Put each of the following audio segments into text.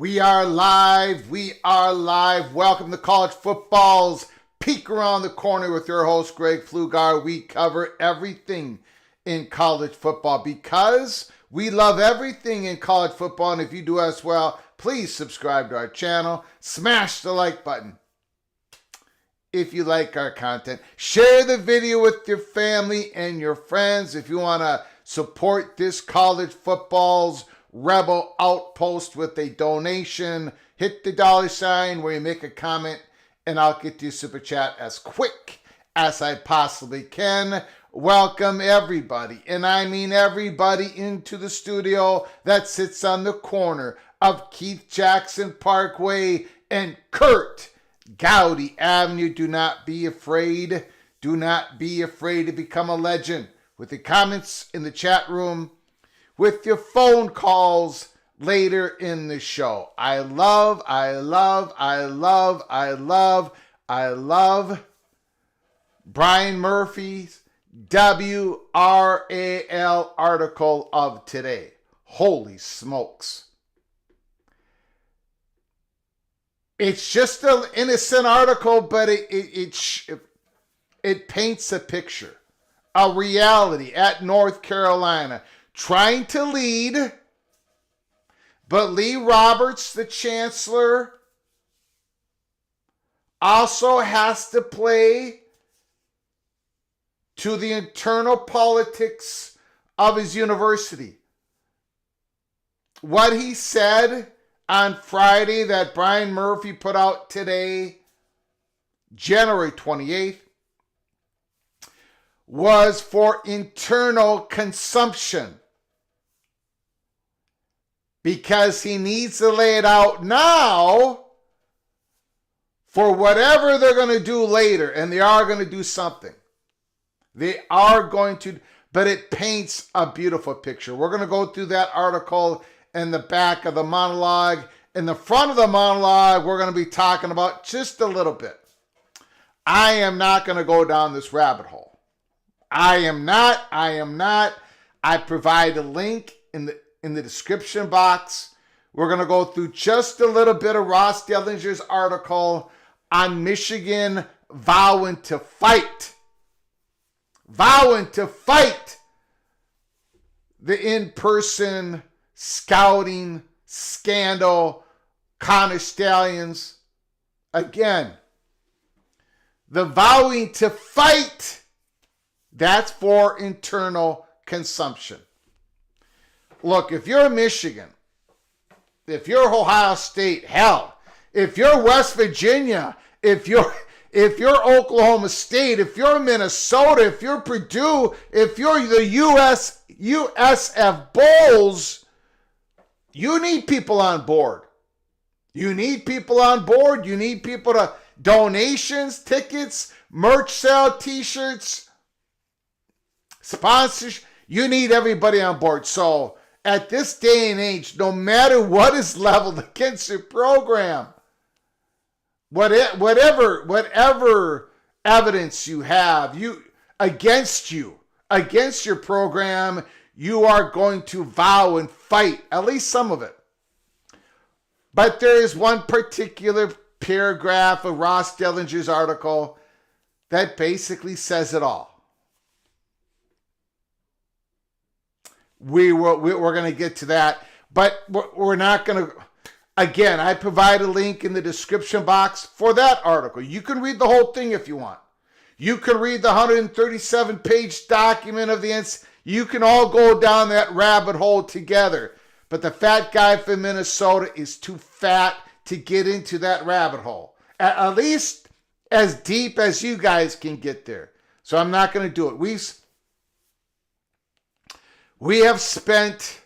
We are live. We are live. Welcome to College Football's Peek Around the Corner with your host, Greg Pflugar. We cover everything in college football because we love everything in college football. And if you do as well, please subscribe to our channel. Smash the like button if you like our content. Share the video with your family and your friends. If you want to support this college football's Rebel Outpost with a donation, hit the $ where you make a comment and I'll get to your super chat as quick as I possibly can. Welcome everybody, and I mean everybody, into the studio that sits on the corner of Keith Jackson Parkway and Kurt Gowdy Avenue. Do not be afraid. Do not be afraid to become a legend with the comments in the chat room, with your phone calls later in the show. I love Brian Murphy's WRAL article of today. Holy smokes. It's just an innocent article, but it paints a picture, a reality at North Carolina. Trying to lead, but Lee Roberts, the chancellor, also has to play to the internal politics of his university. What he said on Friday that Brian Murphy put out today, January 28th, was for internal consumption, because he needs to lay it out now for whatever they're going to do later, and they are going to do something. They are going to, but it paints a beautiful picture. We're going to go through that article in the back of the monologue. In the front of the monologue, we're going to be talking about just a little bit. I am not going to go down this rabbit hole. I am not. I provide a link in the description box. We're going to go through just a little bit of Ross Dellinger's article on Michigan vowing to fight the in-person scouting scandal, Connor Stallions. Again, the vowing to fight, that's for internal consumption. Look, if you're Michigan, if you're Ohio State, hell, if you're West Virginia, if you're Oklahoma State, if you're Minnesota, if you're Purdue, if you're the USF Bulls, you need people on board. You need people on board. You need people to donations, tickets, merch sale, t-shirts, sponsors. You need everybody on board. So at this day and age, no matter what is leveled against your program, whatever evidence you have, against your program, you are going to vow and fight, at least some of it. But there is one particular paragraph of Ross Dellinger's article that basically says it all. We're going to get to that, but we're not going to. Again, I provide a link in the description box for that article. You can read the whole thing if you want. You can read the 137-page document of the NCAA. You can all go down that rabbit hole together. But the fat guy from Minnesota is too fat to get into that rabbit hole. At least as deep as you guys can get there. So I'm not going to do it. We have spent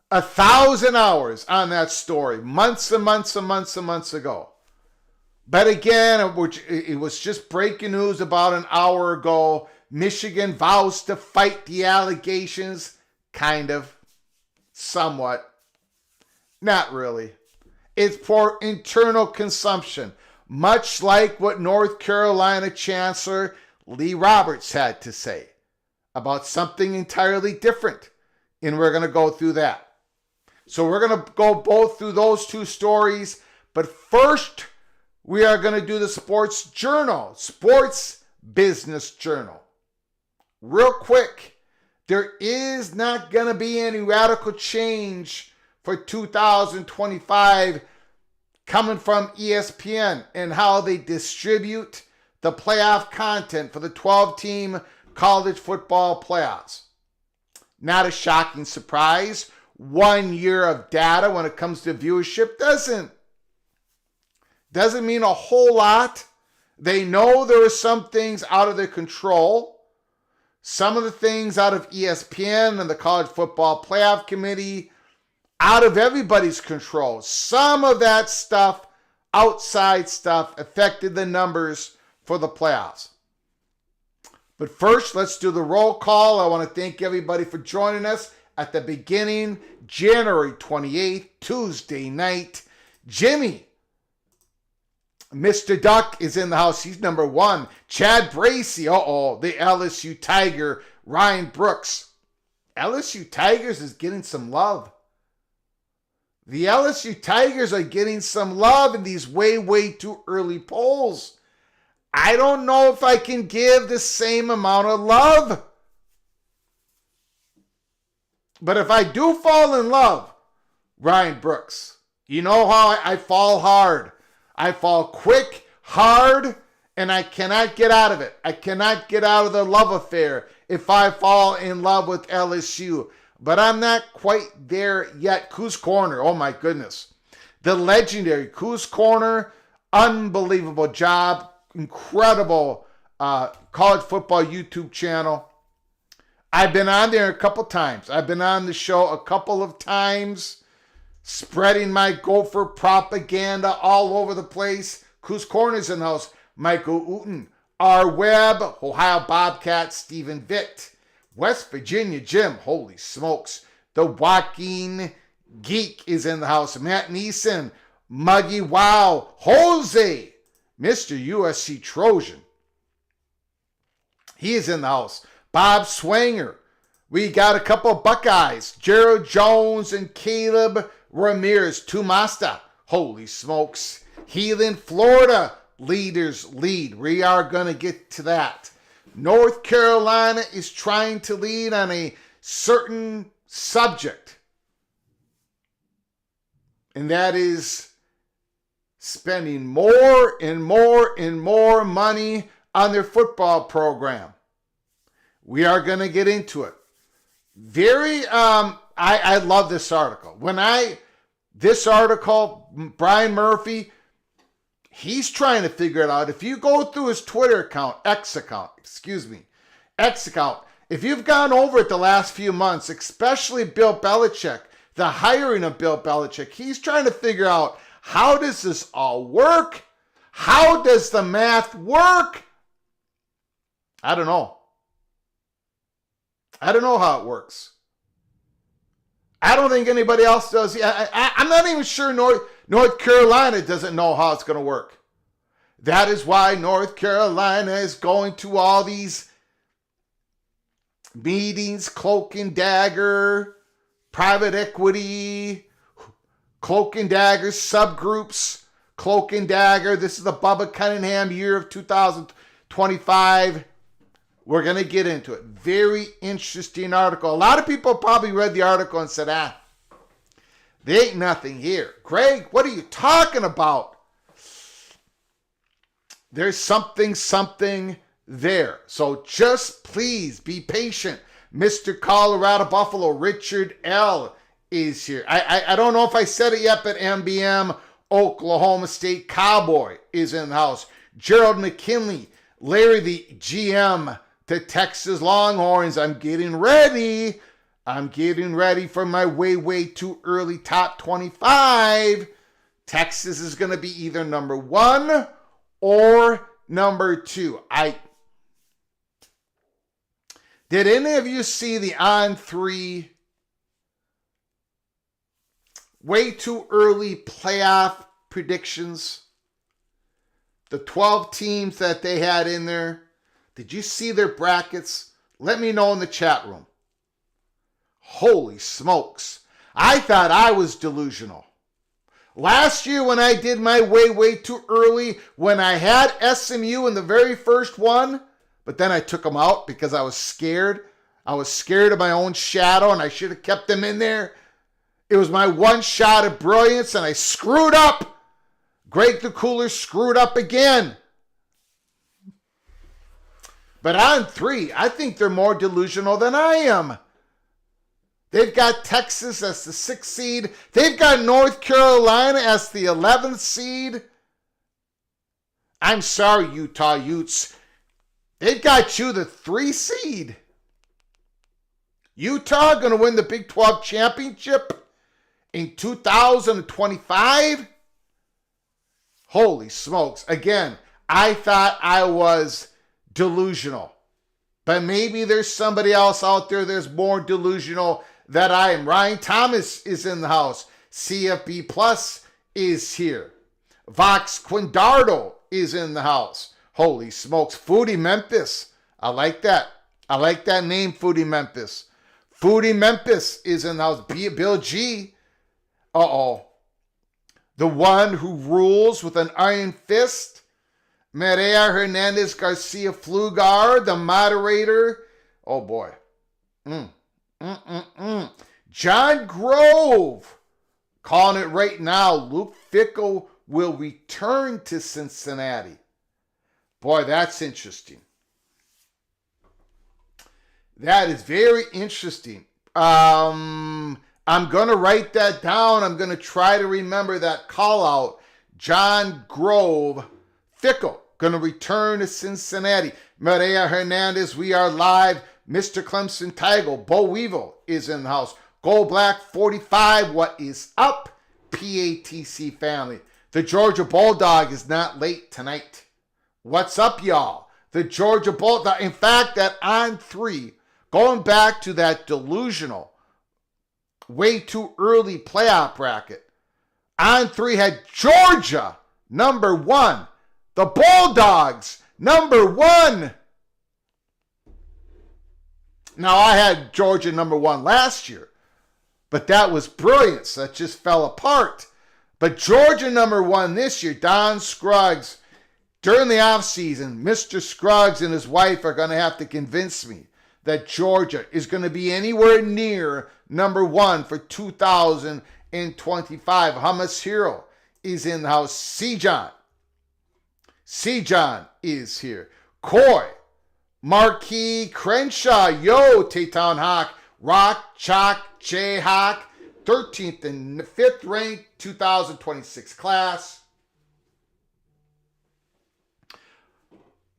1,000 hours on that story months and months and months and months ago. But again, it was just breaking news about an hour ago. Michigan vows to fight the allegations. Kind of. Somewhat. Not really. It's for internal consumption. Much like what North Carolina Chancellor Lee Roberts had to say about something entirely different. And we're going to go through that. So we're going to go both through those two stories. But first, we are going to do the Sports Journal, Sports Business Journal. Real quick, there is not going to be any radical change for 2025 coming from ESPN and how they distribute the playoff content for the 12-team college football playoffs. Not a shocking surprise. 1 year of data when it comes to viewership doesn't mean a whole lot. They know there are some things out of their control. Some of the things out of ESPN and the College Football Playoff Committee, out of everybody's control. Some of that stuff, outside stuff, affected the numbers for the playoffs. But first, let's do the roll call. I want to thank everybody for joining us at the beginning, January 28th, Tuesday night. Jimmy, Mr. Duck is in the house. He's number one. Chad Bracey, the LSU Tiger. Ryan Brooks. LSU Tigers is getting some love. The LSU Tigers are getting some love in these way too early polls. I don't know if I can give the same amount of love. But if I do fall in love, Ryan Brooks, you know how I fall hard. I fall quick, hard, and I cannot get out of it. I cannot get out of the love affair if I fall in love with LSU. But I'm not quite there yet. Coos Corner, oh my goodness. The legendary Coos Corner, unbelievable job. Incredible college football YouTube channel. I've been on there a couple times. I've been on the show a couple of times, spreading my Gopher propaganda all over the place. Coos Corners in the house, Michael Uten. R. Webb, Ohio Bobcats, Stephen Vitt. West Virginia Jim, holy smokes. The Joaquin Geek is in the house. Matt Neeson, Muggy Wow, Jose, Mr. USC Trojan. He is in the house. Bob Swanger. We got a couple of Buckeyes. Gerald Jones and Caleb Ramirez. Tumasta. Holy smokes. Healing, Florida. Leaders lead. We are going to get to that. North Carolina is trying to lead on a certain subject. And that is spending more and more and more money on their football program. We are going to get into it. I love this article. This article, Brian Murphy, he's trying to figure it out. If you go through his Twitter account, X account, if you've gone over it the last few months, especially Bill Belichick, the hiring of Bill Belichick, he's trying to figure out, how does this all work? How does the math work? I don't know. I don't know how it works. I don't think anybody else does. I'm not even sure North Carolina doesn't know how it's going to work. That is why North Carolina is going to all these meetings, Cloak and Dagger, private equity, Cloak and Dagger subgroups, Cloak and Dagger. This is the Bubba Cunningham year of 2025. We're going to get into it. Very interesting article. A lot of people probably read the article and said, there ain't nothing here. Greg, what are you talking about? There's something there. So just please be patient. Mr. Colorado Buffalo, Richard L. is here. I don't know if I said it yet, but MBM Oklahoma State Cowboy is in the house. Gerald McKinley, Larry the GM to Texas Longhorns. I'm getting ready for my way too early top 25. Texas is going to be either number 1 or number 2. Did any of you see the On3 way too early playoff predictions? The 12 teams that they had in there. Did you see their brackets? Let me know in the chat room. Holy smokes. I thought I was delusional. Last year when I did my way too early, when I had SMU in the very first one, but then I took them out because I was scared. I was scared of my own shadow and I should have kept them in there. It was my one shot of brilliance and I screwed up. Greg the Cooler screwed up again. But on 3, I think they're more delusional than I am. They've got Texas as the 6th seed. They've got North Carolina as the 11th seed. I'm sorry, Utah Utes. They've got you the 3 seed. Utah going to win the Big 12 championship in 2025? Holy smokes. Again, I thought I was delusional. But maybe there's somebody else out there that's more delusional than I am. Ryan Thomas is in the house. CFB Plus is here. Vox Quindardo is in the house. Holy smokes. Foodie Memphis. I like that. I like that name, Foodie Memphis. Foodie Memphis is in the house. Bill G. Uh-oh. The one who rules with an iron fist. Maria Hernandez Garcia Flugar, the moderator. Oh boy. John Grove calling it right now. Luke Fickell will return to Cincinnati. Boy, that's interesting. That is very interesting. I'm going to write that down. I'm going to try to remember that call out. John Grove, Fickell, going to return to Cincinnati. Maria Hernandez, we are live. Mr. Clemson Tiger, Bo Weevil is in the house. Gold Black 45, what is up? PATC family. The Georgia Bulldog is not late tonight. What's up, y'all? The Georgia Bulldog. In fact, that on 3, going back to that delusional, way too early playoff bracket, on 3 had Georgia number 1. The Bulldogs number 1. Now, I had Georgia number 1 last year, but that was brilliance. That just fell apart. But Georgia number 1 this year, Don Scruggs, during the offseason, Mr. Scruggs and his wife are going to have to convince me that Georgia is going to be anywhere near number 1 for 2025. Hummus Hero is in the house. C-John is here. Coy, Marquis Crenshaw, yo, Taytown Hawk, Rock, Chalk, Jayhawk, 13th and 5th ranked 2026 class.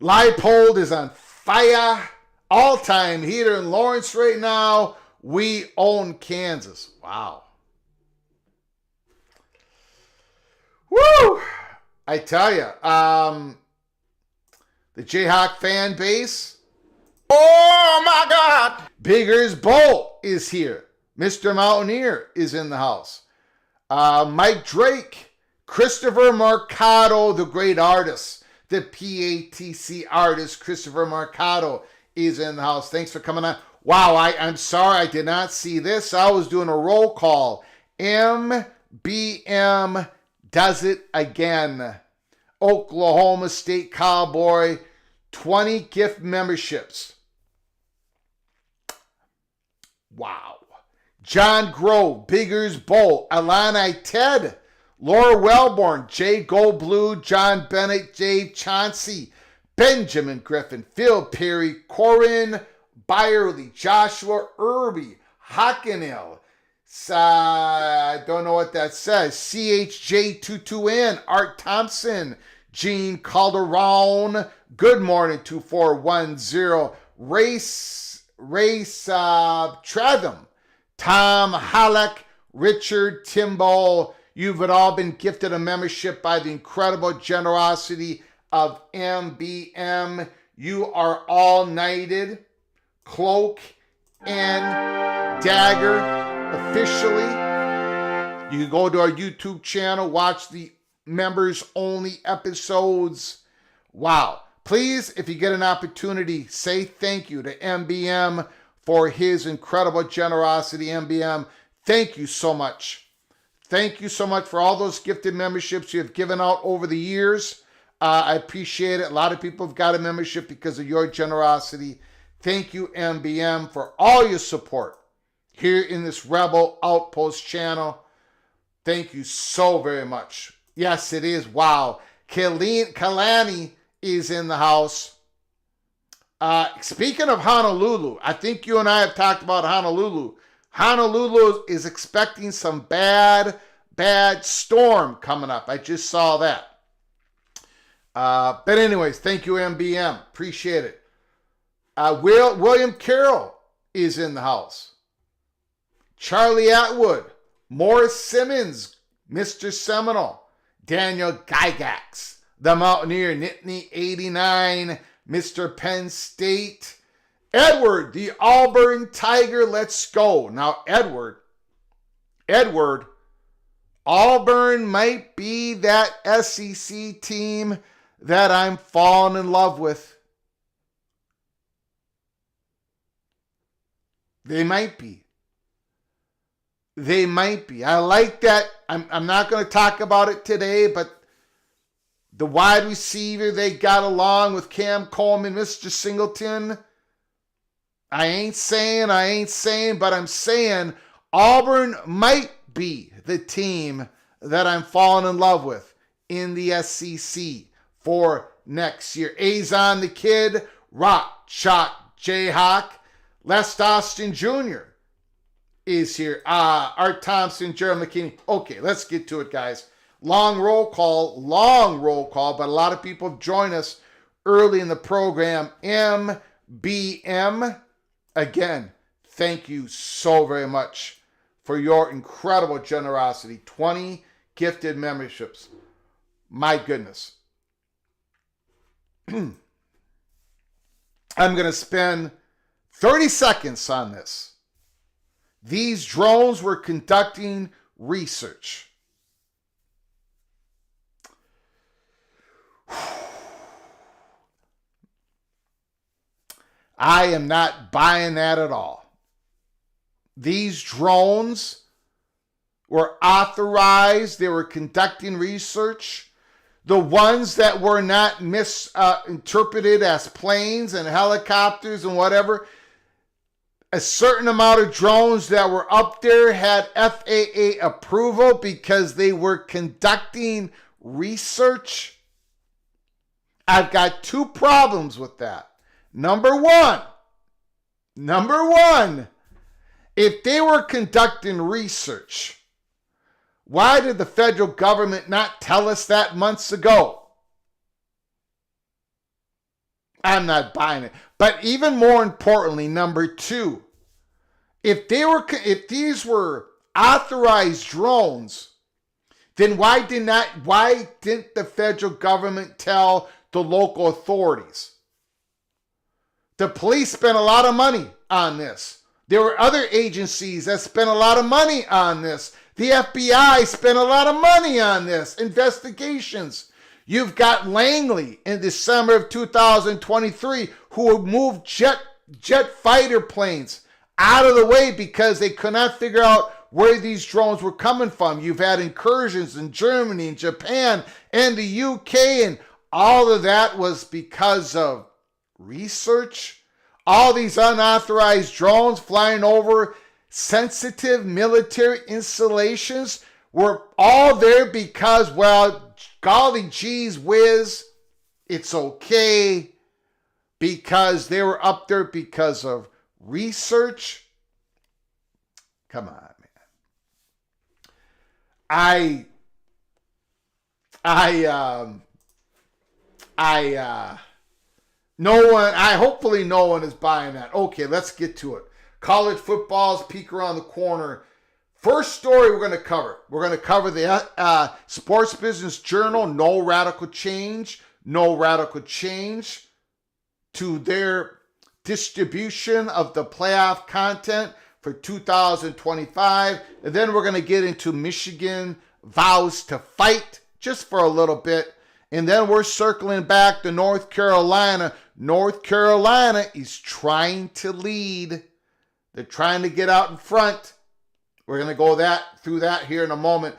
Leipold is on fire. All-time heater in Lawrence right now. We own Kansas. Wow. Woo! I tell you, the Jayhawk fan base. Oh my God! Biggers Bolt is here. Mr. Mountaineer is in the house. Mike Drake, Christopher Mercado, the great artist, the PATC artist, Christopher Mercado is in the house. Thanks for coming on. Wow, I'm sorry I did not see this. I was doing a roll call. MBM does it again. Oklahoma State Cowboy, 20 gift memberships. Wow. John Grove, Biggers Bolt, Alani Ted, Laura Wellborn, Jay Goldblue, John Bennett, Dave Chauncey, Benjamin Griffin, Phil Perry, Corin Byerly, Joshua Irby, Hockenhill, I don't know what that says, CHJ22N, Art Thompson, Gene Calderon, Good Morning 2410, Race Tratham, Tom Halleck, Richard Timbo. You've all been gifted a membership by the incredible generosity of MBM. You are all knighted, cloak and dagger officially. You can go to our YouTube channel, watch the members only episodes. Wow. Please, if you get an opportunity, say thank you to MBM for his incredible generosity. MBM, thank you so much. Thank you so much for all those gifted memberships you have given out over the years. I appreciate it. A lot of people have got a membership because of your generosity. Thank you, MBM, for all your support here in this Rebel Outpost channel. Thank you so very much. Yes, it is. Wow. Kalani is in the house. Speaking of Honolulu, I think you and I have talked about Honolulu. Honolulu is expecting some bad storm coming up. I just saw that. But anyways, thank you, MBM. Appreciate it. William Carroll is in the house. Charlie Atwood, Morris Simmons, Mr. Seminole, Daniel Gygax, the Mountaineer, Nittany 89, Mr. Penn State, Edward, the Auburn Tiger, let's go. Now, Edward, Auburn might be that SEC team that I'm falling in love with. They might be. I like that. I'm not going to talk about it today, but the wide receiver they got along with Cam Coleman, Mr. Singleton. I ain't saying, but I'm saying Auburn might be the team that I'm falling in love with in the SEC for next year. Azon the Kid, Rock, Chalk, Jayhawk, Les Austin Jr. is here. Art Thompson, Gerald McKinney. Okay, let's get to it, guys. Long roll call, but a lot of people have joined us early in the program. MBM, again, thank you so very much for your incredible generosity. 20 gifted memberships. My goodness. I'm going to spend 30 seconds on this. These drones were conducting research. I am not buying that at all. These drones were authorized. They were conducting research. The ones that were not misinterpreted as planes and helicopters and whatever, a certain amount of drones that were up there had FAA approval because they were conducting research. I've got two problems with that. Number one, if they were conducting research, why did the federal government not tell us that months ago? I'm not buying it. But even more importantly, number two, if these were authorized drones, then why didn't the federal government tell the local authorities? The police spent a lot of money on this. There were other agencies that spent a lot of money on this. The FBI spent a lot of money on this. Investigations. You've got Langley in December of 2023 who moved jet fighter planes out of the way because they could not figure out where these drones were coming from. You've had incursions in Germany and Japan and the UK, and all of that was because of research. All these unauthorized drones flying over sensitive military installations were all there because, well, golly geez whiz, it's okay because they were up there because of research. Come on, man. Hopefully no one is buying that. Okay, let's get to it. College football's peek around the corner. First story we're going to cover. We're going to cover the Sports Business Journal, no radical change to their distribution of the playoff content for 2025. And then we're going to get into Michigan vows to fight just for a little bit. And then we're circling back to North Carolina. North Carolina is trying to lead. They're trying to get out in front. We're going to go through that here in a moment.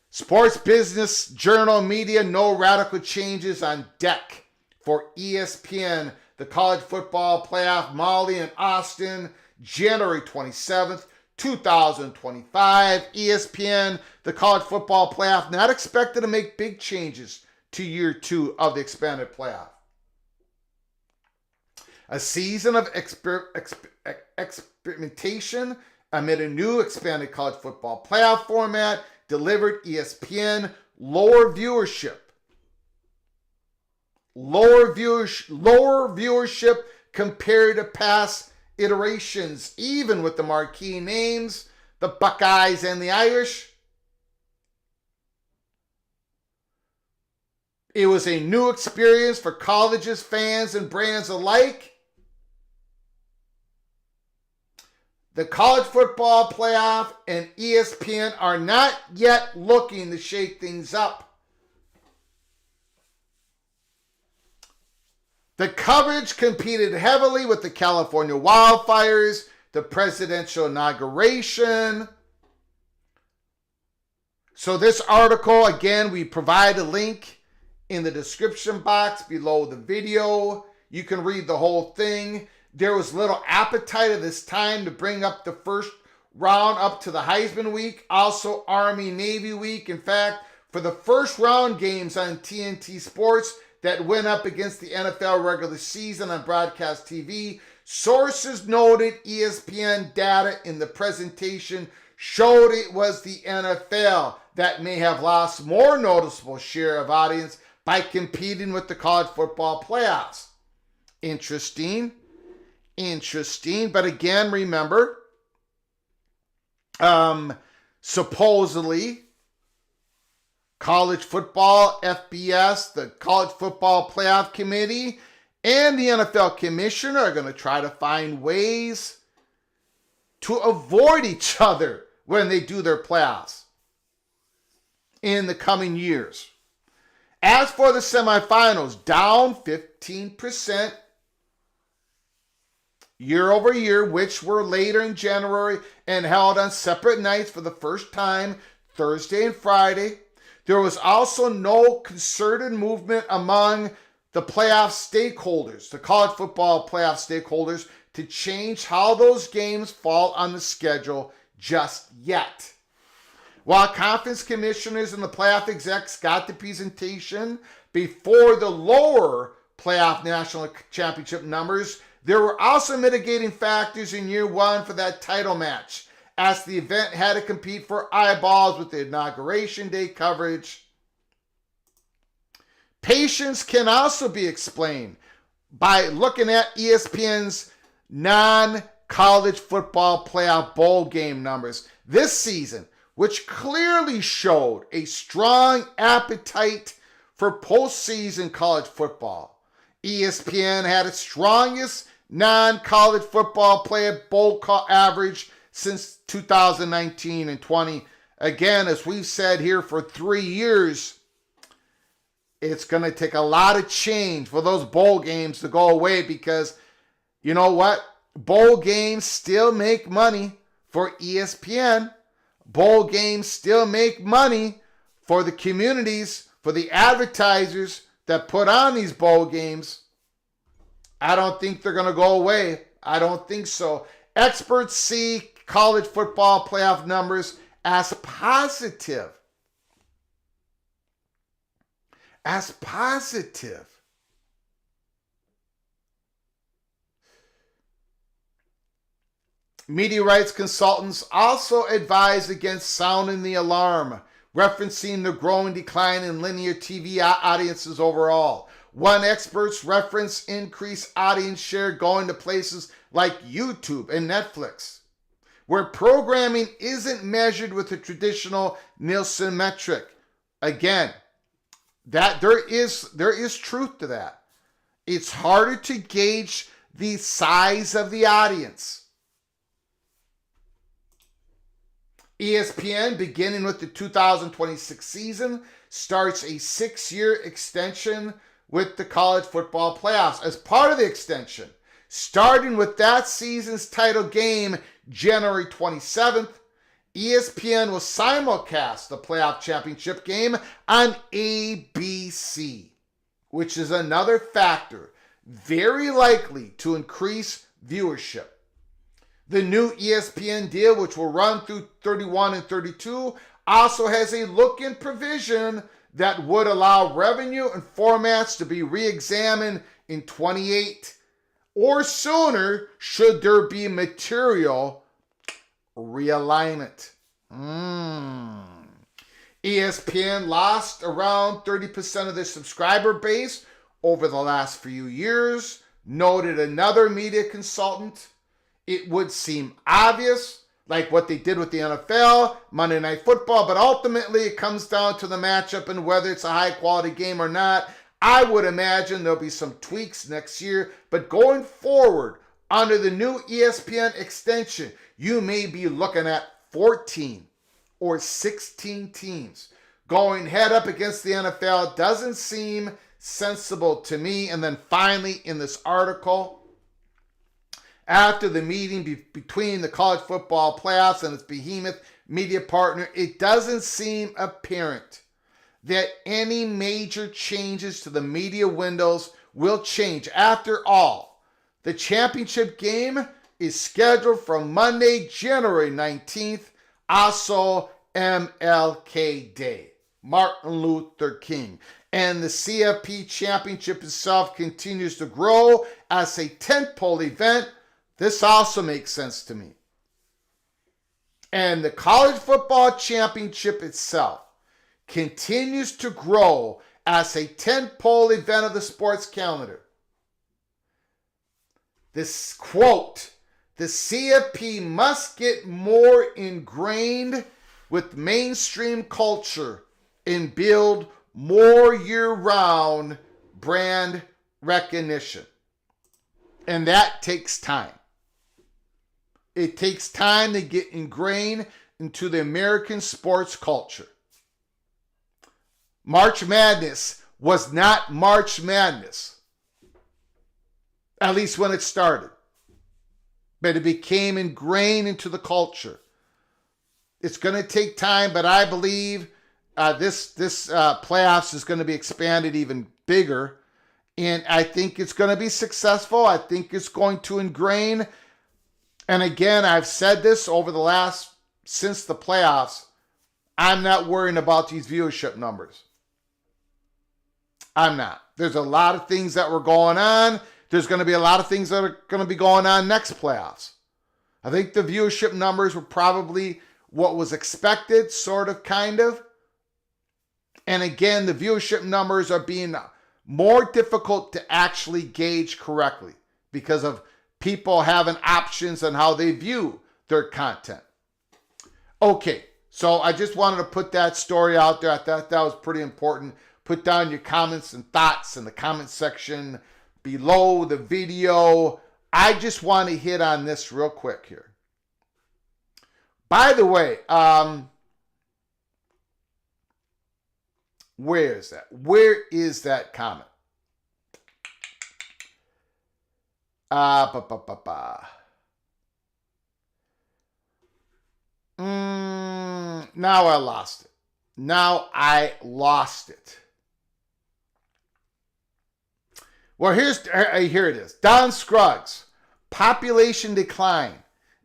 Sports Business Journal Media, no radical changes on deck for ESPN. The college football playoff, Molly and Austin, January 27th, 2025. ESPN, the college football playoff, not expected to make big changes to year 2 of the expanded playoff. A season of experimentation amid a new expanded college football playoff format delivered ESPN lower viewership compared to past iterations, even with the marquee names, the Buckeyes and the Irish. It was a new experience for colleges, fans, and brands alike. The college football playoff and ESPN are not yet looking to shake things up. The coverage competed heavily with the California wildfires, the presidential inauguration. So this article, again, we provide a link in the description box below the video. You can read the whole thing. There was little appetite at this time to bring up the first round up to the Heisman week, also Army-Navy week. In fact, for the first round games on TNT Sports that went up against the NFL regular season on broadcast TV, sources noted ESPN data in the presentation showed it was the NFL that may have lost more noticeable share of audience by competing with the college football playoffs. Interesting. But again, remember, supposedly, college football, FBS, the College Football Playoff Committee, and the NFL Commissioner are going to try to find ways to avoid each other when they do their playoffs in the coming years. As for the semifinals, down 15% year over year, which were later in January and held on separate nights for the first time, Thursday and Friday. There was also no concerted movement among the playoff stakeholders, the college football playoff stakeholders, to change how those games fall on the schedule just yet. While conference commissioners and the playoff execs got the presentation before the lower playoff national championship numbers, there were also mitigating factors in year one for that title match, as the event had to compete for eyeballs with the inauguration day coverage. Patience can also be explained by looking at ESPN's non-college football playoff bowl game numbers this season, which clearly showed a strong appetite for postseason college football. ESPN had its strongest non-college football playoff bowl average since 2019 and 20. Again, as we've said here for 3 years, it's going to take a lot of change for those bowl games to go away, because you know what? Bowl games still make money for ESPN. Bowl games still make money for the communities, for the advertisers that put on these bowl games. I don't think they're going to go away. I don't think so. Experts see college football playoff numbers as positive. As positive. Media rights consultants also advise against sounding the alarm, referencing the growing decline in linear TV audiences overall. One expert's reference increased audience share going to places like YouTube and Netflix, where programming isn't measured with the traditional Nielsen metric. Again, that there is truth to that. It's harder to gauge the size of the audience. ESPN, beginning with the 2026 season, starts a 6-year extension with the college football playoffs. As part of the extension, starting with that season's title game, January 27th, ESPN will simulcast the playoff championship game on ABC, which is another factor very likely to increase viewership. The new ESPN deal, which will run through 31 and 32, also has a look-in provision that would allow revenue and formats to be re-examined in 28 or sooner should there be material realignment. ESPN lost around 30% of their subscriber base over the last few years, noted another media consultant. It would seem obvious, like what they did with the NFL, Monday Night Football, but ultimately it comes down to the matchup and whether it's a high-quality game or not. I would imagine there'll be some tweaks next year, but going forward, under the new ESPN extension, you may be looking at 14 or 16 teams going head up against the NFL. Doesn't seem sensible to me. And then finally, in this article, after the meeting between the college football playoffs and its behemoth media partner, it doesn't seem apparent that any major changes to the media windows will change. After all, the championship game is scheduled for Monday, January 19th, also MLK Day, Martin Luther King. And the CFP championship itself continues to grow as a tentpole event. This also makes sense to me. And the college football championship itself continues to grow as a tentpole event of the sports calendar. This quote, the CFP must get more ingrained with mainstream culture and build more year-round brand recognition. And that takes time. It takes time to get ingrained into the American sports culture. March Madness was not March Madness, at least when it started. But it became ingrained into the culture. It's going to take time, but I believe this playoffs is going to be expanded even bigger. And I think it's going to be successful. I think it's going to ingrain. And again, I've said this since the playoffs, I'm not worrying about these viewership numbers. I'm not. There's a lot of things that were going on. There's going to be a lot of things that are going to be going on next playoffs. I think the viewership numbers were probably what was expected, sort of, kind of. And again, the viewership numbers are being more difficult to actually gauge correctly because of people having options on how they view their content. Okay, so I just wanted to put that story out there. I thought that was pretty important. Put down your comments and thoughts in the comment section below the video. I just want to hit on this real quick here. By the way, where is that? Where is that comment? Now I lost it. Well, here it is. Don Scruggs, population decline.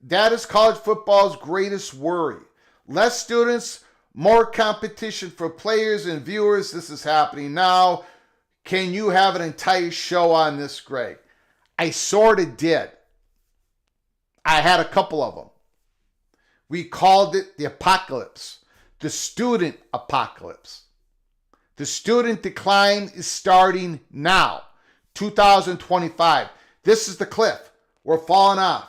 That is college football's greatest worry. Less students, more competition for players and viewers. This is happening now. Can you have an entire show on this, Greg? I sort of did. I had a couple of them. We called it the apocalypse, the student apocalypse. The student decline is starting now, 2025. This is the cliff. We're falling off.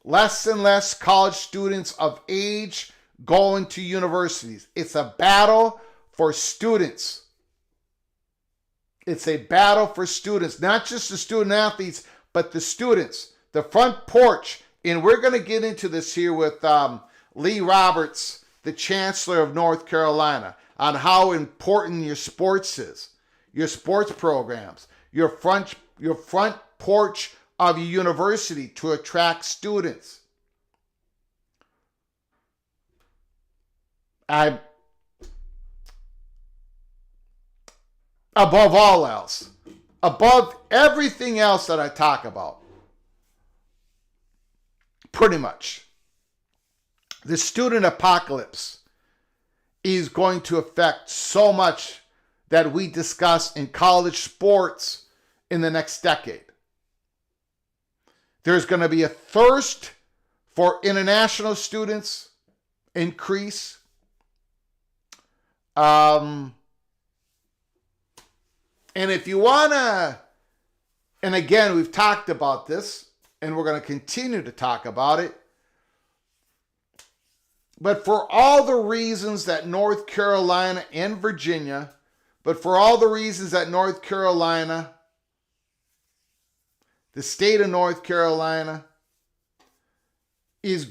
Less and less college students of age going to universities. It's a battle for students. It's a battle for students, not just the student athletes, but the students. The front porch, and we're going to get into this here with Lee Roberts, the Chancellor of North Carolina, on how important your sports is, your sports programs, your front porch of your university to attract students. Above all else, above everything else that I talk about, pretty much, the student apocalypse is going to affect so much that we discuss in college sports in the next decade. There's going to be a thirst for international students increase. And if you want to, and again, we've talked about this, and we're going to continue to talk about it, but for all the reasons that North Carolina and Virginia, the state of North Carolina is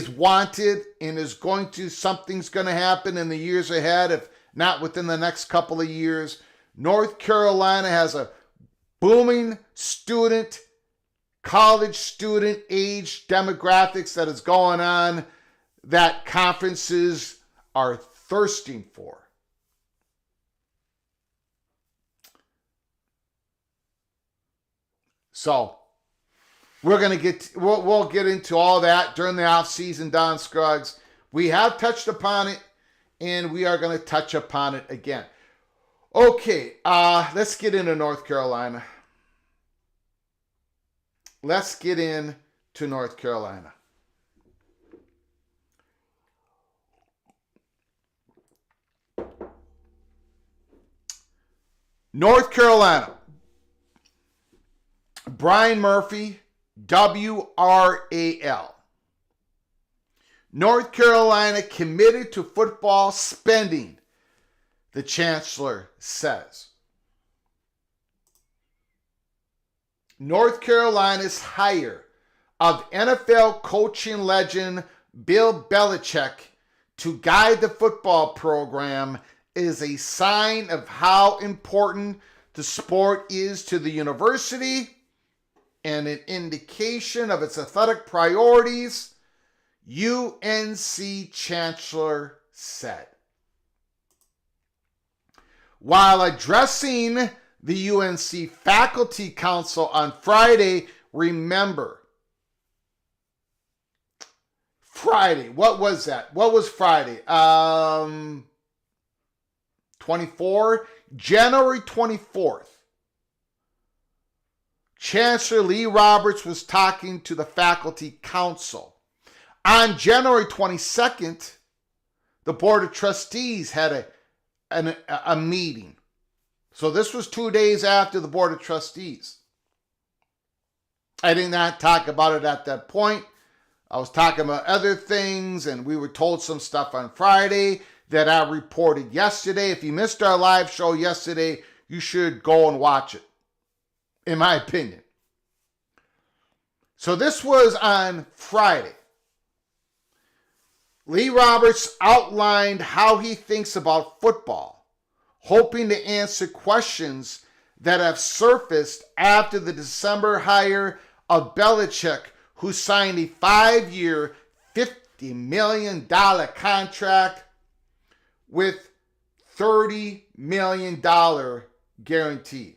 wanted and something's going to happen in the years ahead, if not within the next couple of years. North Carolina has a booming college student age demographics that is going on that conferences are thirsting for. So we'll get into all that during the off season, Don Scruggs. We have touched upon it, and we are going to touch upon it again. Okay, let's get into North Carolina. Let's get into North Carolina. North Carolina. Brian Murphy, WRAL. North Carolina committed to football spending, the chancellor says. North Carolina's hire of NFL coaching legend Bill Belichick to guide the football program is a sign of how important the sport is to the university and an indication of its athletic priorities, UNC Chancellor said. While addressing the UNC Faculty Council on Friday, remember, Friday, what was that? What was Friday? 24? January 24th. Chancellor Lee Roberts was talking to the Faculty Council. On January 22nd, the Board of Trustees had a meeting. So this was 2 days after the Board of Trustees. I did not talk about it at that point. I was talking about other things, and we were told some stuff on Friday that I reported yesterday. If you missed our live show yesterday, you should go and watch it, in my opinion. So this was on Friday. Lee Roberts outlined how he thinks about football, hoping to answer questions that have surfaced after the December hire of Belichick, who signed a 5-year, $50 million contract with $30 million guarantee.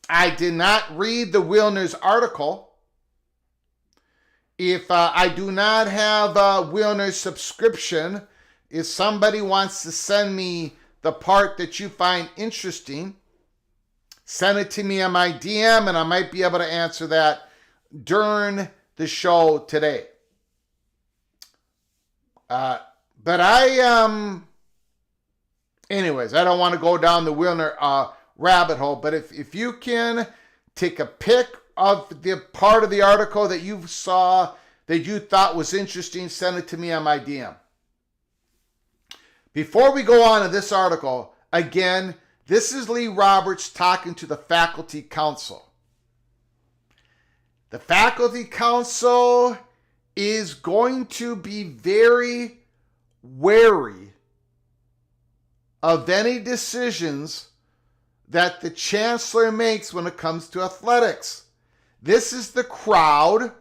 I did not read the Wilner's article. If I do not have a Wilner's subscription, if somebody wants to send me the part that you find interesting, send it to me on my DM and I might be able to answer that during the show today. But anyways, I don't want to go down the Wilner rabbit hole, but if you can take a pic of the part of the article that you saw that you thought was interesting, send it to me on my DM. Before we go on to this article, again, this is Lee Roberts talking to the Faculty Council. The Faculty Council is going to be very wary of any decisions that the chancellor makes when it comes to athletics. This is the crowd.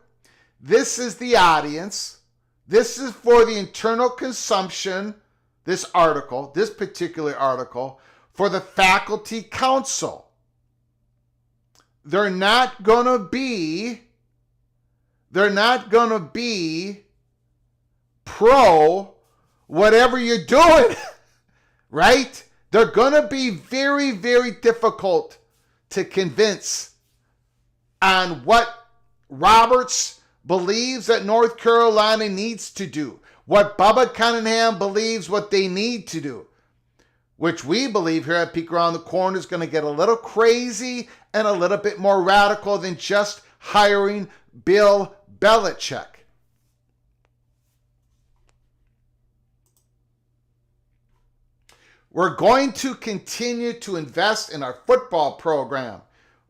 This is the audience. This is for the internal consumption, this article, this particular article, for the Faculty Council. They're not going to be pro whatever you're doing, right? They're going to be very, very difficult to convince on what Roberts believes that North Carolina needs to do, what Bubba Cunningham believes what they need to do, which we believe here at Peek Around the Corner is going to get a little crazy and a little bit more radical than just hiring Bill Belichick. We're going to continue to invest in our football program,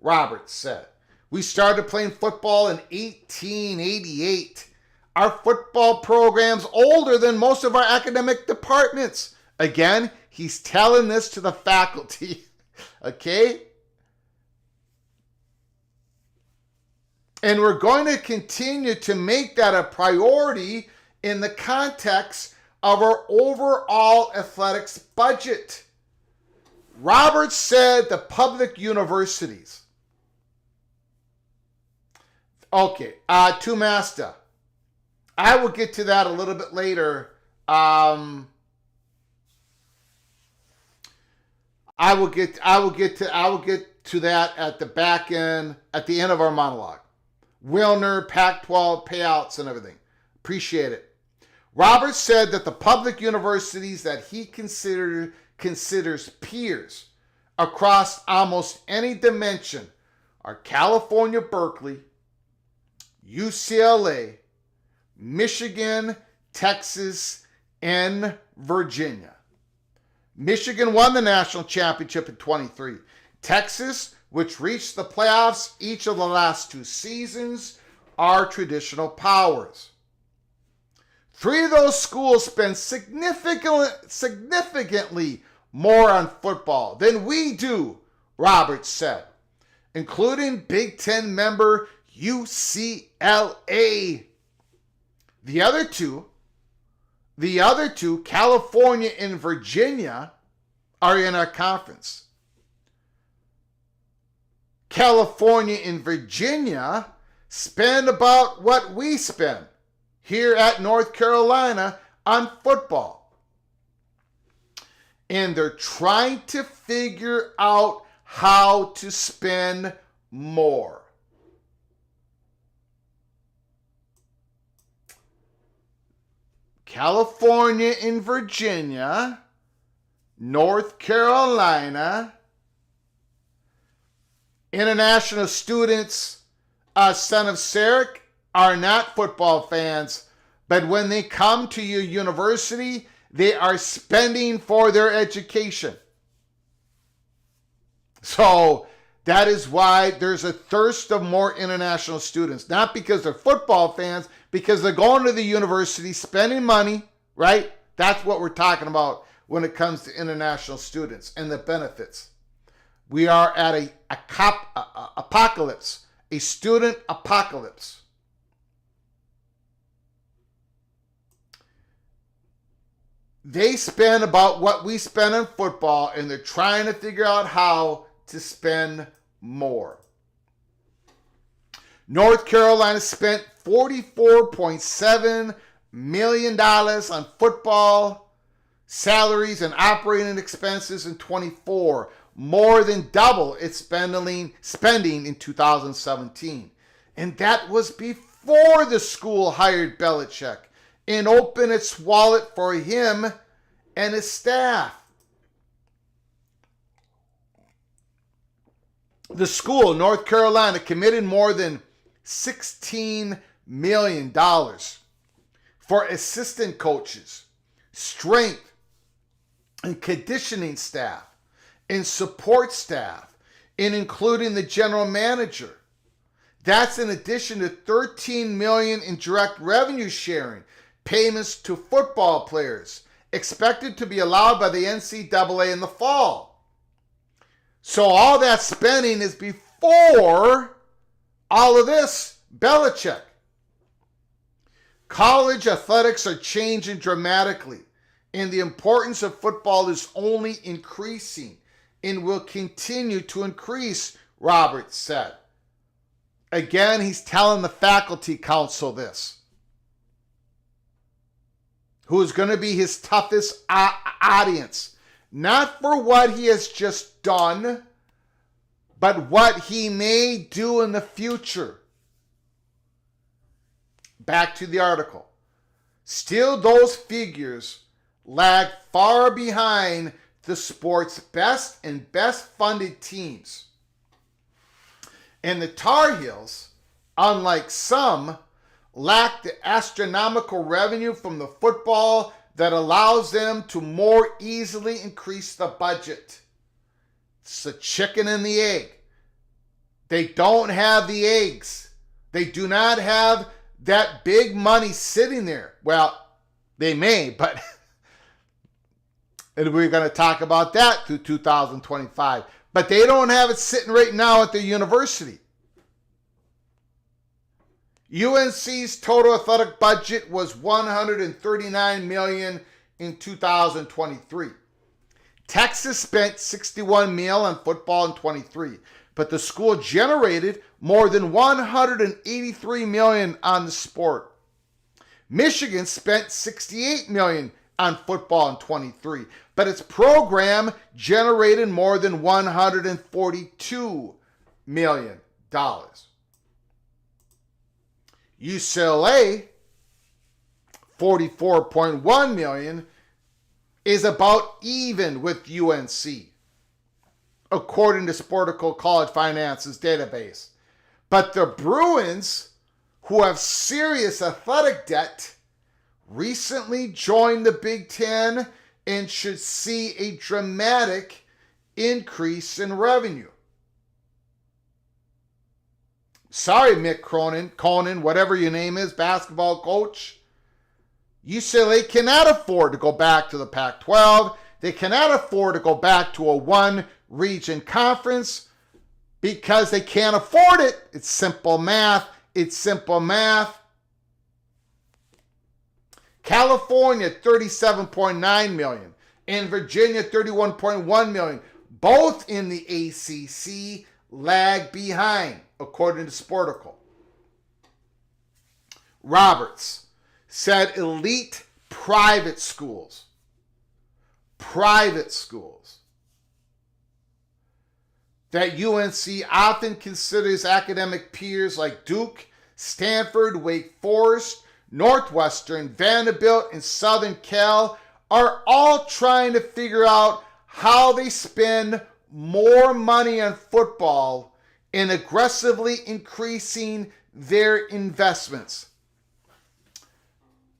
Roberts said. We started playing football in 1888. Our football program's older than most of our academic departments. Again, he's telling this to the faculty, okay? And we're going to continue to make that a priority in the context of our overall athletics budget. Roberts said the public universities. Okay, to Master. I will get to that a little bit later. I will get to that at the back end, at the end of our monologue. Wilner, Pac-12 payouts and everything. Appreciate it. Roberts said that the public universities that he considers peers across almost any dimension are California, Berkeley, UCLA, Michigan, Texas, and Virginia. Michigan won the national championship in 23. Texas, which reached the playoffs each of the last 2 seasons, are traditional powers. 3 of those schools spend significantly more on football than we do, Roberts said, including Big Ten member UCLA. The other two, California and Virginia, are in our conference. California and Virginia spend about what we spend here at North Carolina on football. And they're trying to figure out how to spend more. California and Virginia, North Carolina, international students, son of Sarek, are not football fans, but when they come to your university, they are spending for their education. So that is why there's a thirst of more international students. Not because they're football fans, because they're going to the university, spending money, right? That's what we're talking about when it comes to international students and the benefits. We are at a apocalypse, a student apocalypse. They spend about what we spend on football, and they're trying to figure out how to spend more. North Carolina spent $44.7 million on football salaries and operating expenses in 24, more than double its spending in 2017. And that was before the school hired Belichick and opened its wallet for him and his staff. The school, North Carolina, committed more than $16 million for assistant coaches, strength and conditioning staff, and support staff, and including the general manager. That's in addition to $13 million in direct revenue sharing payments to football players, expected to be allowed by the NCAA in the fall. So all that spending is before all of this, Belichick. College athletics are changing dramatically, and the importance of football is only increasing and will continue to increase, Roberts said. Again, he's telling the faculty council this, who is going to be his toughest audience, not for what he has just done, but what he may do in the future. Back to the article. Still, those figures lag far behind the sport's best and best funded teams. And the Tar Heels, unlike some, lack the astronomical revenue from the football that allows them to more easily increase the budget. It's the chicken and the egg. They don't have the eggs. They do not have that big money sitting there. Well, they may, but and we're going to talk about that through 2025. But they don't have it sitting right now at the university. UNC's total athletic budget was $139 million in 2023. Texas spent $61 million on football in 23, but the school generated more than $183 million on the sport. Michigan spent $68 million on football in 23, but its program generated more than $142 million. UCLA, $44.1 million, is about even with UNC, according to Sportico College Finance's database. But the Bruins, who have serious athletic debt, recently joined the Big Ten and should see a dramatic increase in revenue. Sorry, Mick Cronin, whatever your name is, basketball coach. UCLA cannot afford to go back to the Pac-12. They cannot afford to go back to a one-region conference because they can't afford it. It's simple math. It's simple math. California, $37.9 million. And Virginia, $31.1 million. Both in the ACC lag behind, according to Sportical. Roberts said elite private schools that UNC often considers academic peers like Duke, Stanford, Wake Forest, Northwestern, Vanderbilt, and Southern Cal are all trying to figure out how they spend more money on football and aggressively increasing their investments.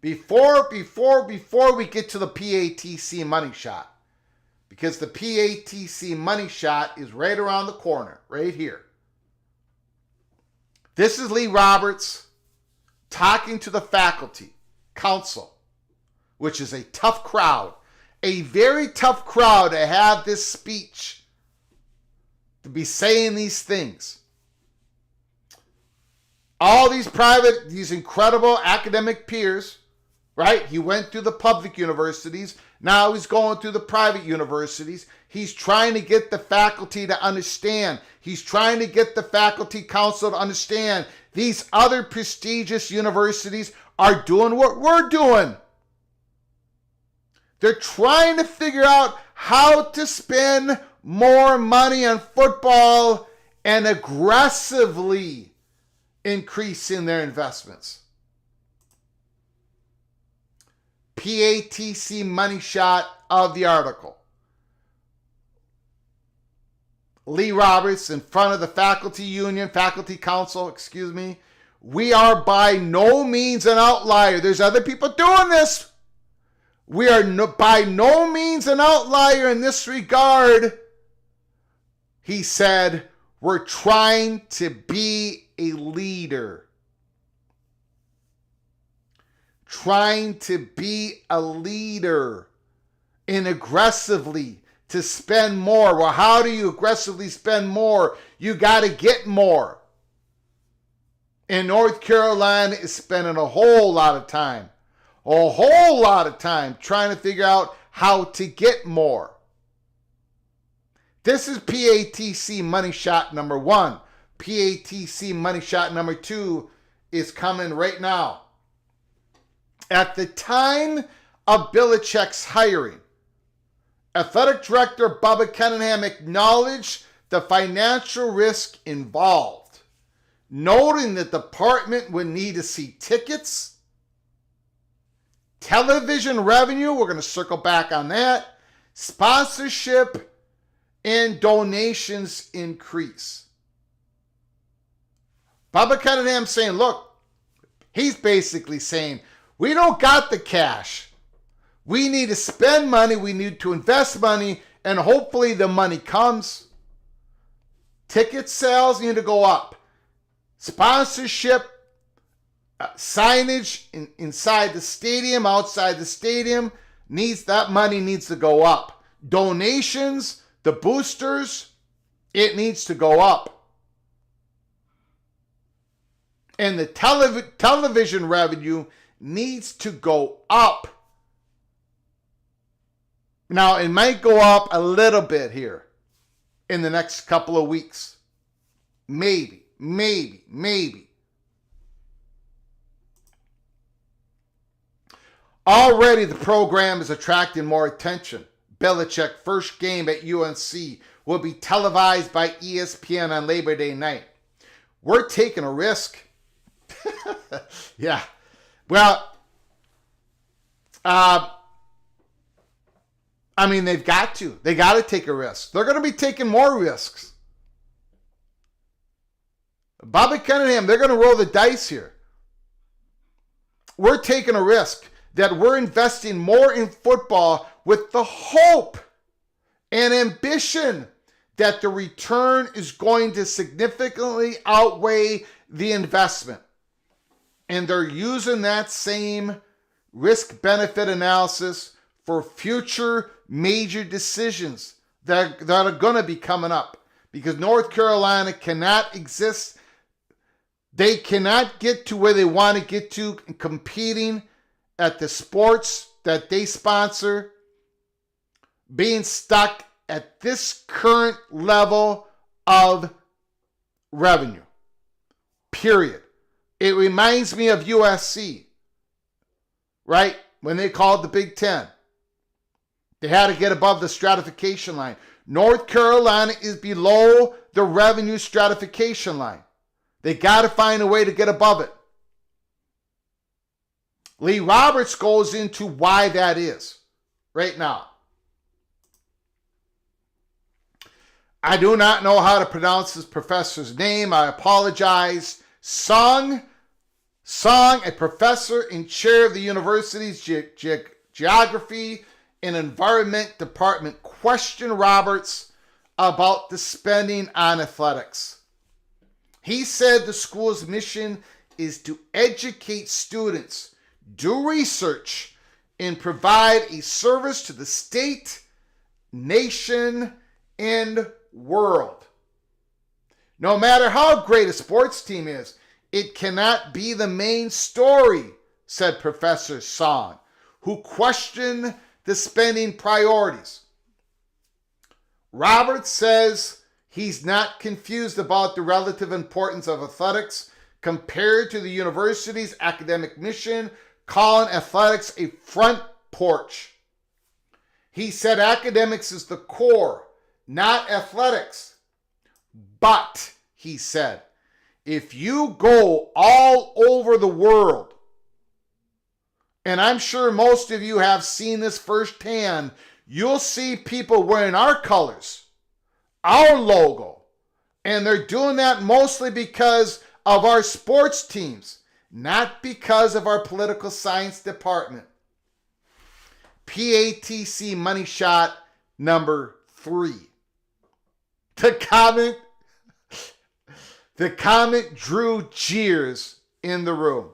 Before we get to the PATC money shot, because the PATC money shot is right around the corner, right here. This is Lee Roberts talking to the faculty council, which is a tough crowd, a very tough crowd to have this speech, to be saying these things. All these incredible academic peers, right? He went through the public universities. Now he's going through the private universities. He's trying to get the faculty to understand. He's trying to get the faculty council to understand these other prestigious universities are doing what we're doing. They're trying to figure out how to spend more money on football and aggressively increasing their investments. PATC money shot of the article. Lee Roberts in front of the faculty council, we are by no means an outlier. There's other people doing this. We are by no means an outlier in this regard. He said, we're trying to be a leader. Trying to be a leader and aggressively to spend more. Well, how do you aggressively spend more? You got to get more. And North Carolina is spending a whole lot of time trying to figure out how to get more. This is PATC money shot number 1. PATC money shot number 2 is coming right now. At the time of Belichick's hiring, Athletic Director Bubba Cunningham acknowledged the financial risk involved, noting the department would need to see tickets, television revenue, we're going to circle back on that, sponsorship, and donations increase. Bubba Cunningham saying, look, he's basically saying, we don't got the cash. We need to spend money. We need to invest money. And hopefully the money comes. Ticket sales need to go up. Sponsorship, signage inside the stadium, outside the stadium, that money needs to go up. Donations, the boosters, it needs to go up. And the television revenue needs to go up. Now, it might go up a little bit here in the next couple of weeks. Maybe. Already the program is attracting more attention. Belichick's first game at UNC will be televised by ESPN on Labor Day night. We're taking a risk. Yeah. Well, they've got to. They got to take a risk. They're going to be taking more risks. Bobby Cunningham, they're going to roll the dice here. We're taking a risk. that we're investing more in football with the hope and ambition that the return is going to significantly outweigh the investment. And they're using that same risk-benefit analysis for future major decisions that are going to be coming up. Because North Carolina cannot exist. They cannot get to where they want to get to competing at the sports that they sponsor, being stuck at this current level of revenue. Period. It reminds me of USC, right? When they called the Big Ten. They had to get above the stratification line. North Carolina is below the revenue stratification line. They got to find a way to get above it. Lee Roberts goes into why that is right now. I do not know how to pronounce this professor's name. I apologize. Song, a professor and chair of the university's geography and environment department, questioned Roberts about the spending on athletics. He said the school's mission is to educate students, do research, and provide a service to the state, nation, and world. No matter how great a sports team is, it cannot be the main story, said Professor Song, who questioned the spending priorities. Roberts says he's not confused about the relative importance of athletics compared to the university's academic mission, calling athletics a front porch. He said academics is the core, not athletics. But, he said, if you go all over the world, and I'm sure most of you have seen this firsthand, you'll see people wearing our colors, our logo, and they're doing that mostly because of our sports teams, not because of our political science department. PATC money shot number 3. The comment drew jeers in the room.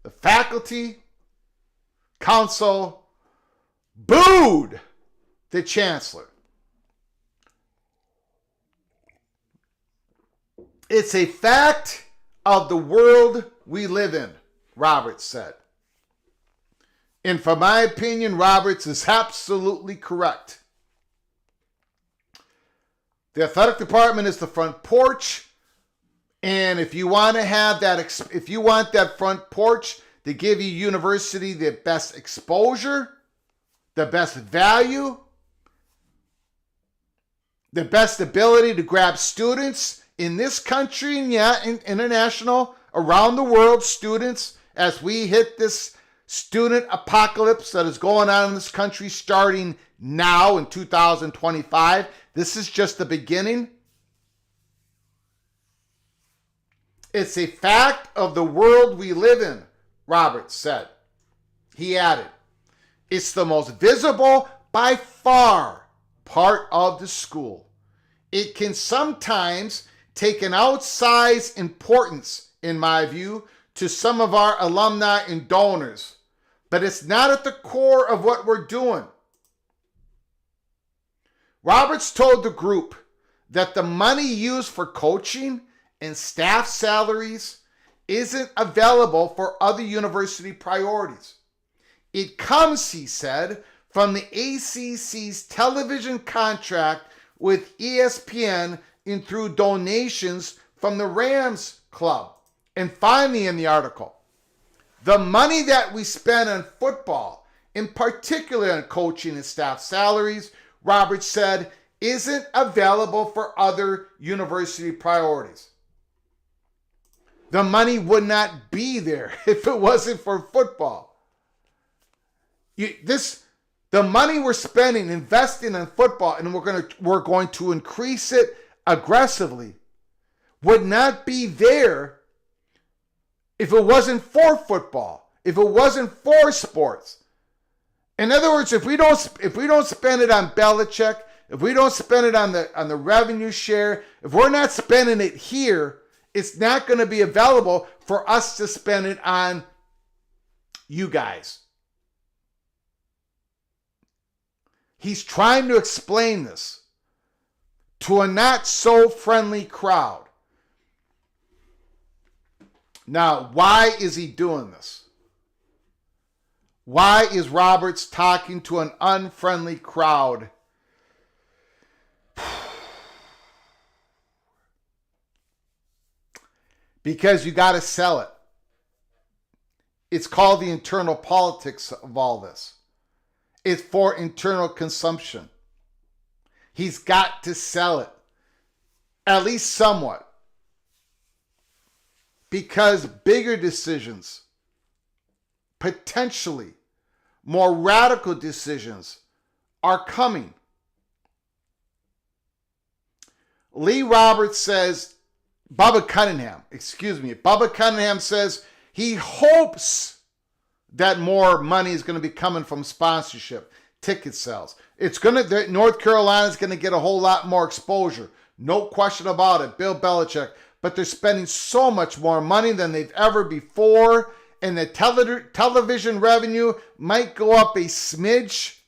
The faculty council booed the chancellor. It's a fact of the world we live in, Roberts said. And for my opinion, Roberts is absolutely correct. The athletic department is the front porch. And if you want to have that, if you want that front porch to give you university the best exposure, the best value, the best ability to grab students in this country and international, around the world, students, as we hit this student apocalypse that is going on in this country starting now in 2025. This is just the beginning. It's a fact of the world we live in, Roberts said. He added, it's the most visible, by far, part of the school. It can sometimes take an outsized importance, in my view, to some of our alumni and donors, but it's not at the core of what we're doing. Roberts told the group that the money used for coaching and staff salaries isn't available for other university priorities. It comes, he said, from the ACC's television contract with ESPN and through donations from the Rams Club. And finally in the article, the money that we spend on football, in particular on coaching and staff salaries, Roberts said, isn't available for other university priorities. The money would not be there if it wasn't for football. The money we're spending, investing in football, and we're going to increase it aggressively, would not be there if it wasn't for football, if it wasn't for sports. In other words, if we don't spend it on Belichick, if we don't spend it on the revenue share, if we're not spending it here, it's not going to be available for us to spend it on you guys. He's trying to explain this to a not so friendly crowd. Now, why is he doing this? Why is Roberts talking to an unfriendly crowd? Because you got to sell it. It's called the internal politics of all this. It's for internal consumption. He's got to sell it, at least somewhat. Because bigger decisions, potentially more radical decisions, are coming. Bubba Cunningham says he hopes that more money is going to be coming from sponsorship, ticket sales. North Carolina is going to get a whole lot more exposure. No question about it, Bill Belichick. But they're spending so much more money than they've ever before, and the television revenue might go up a smidge.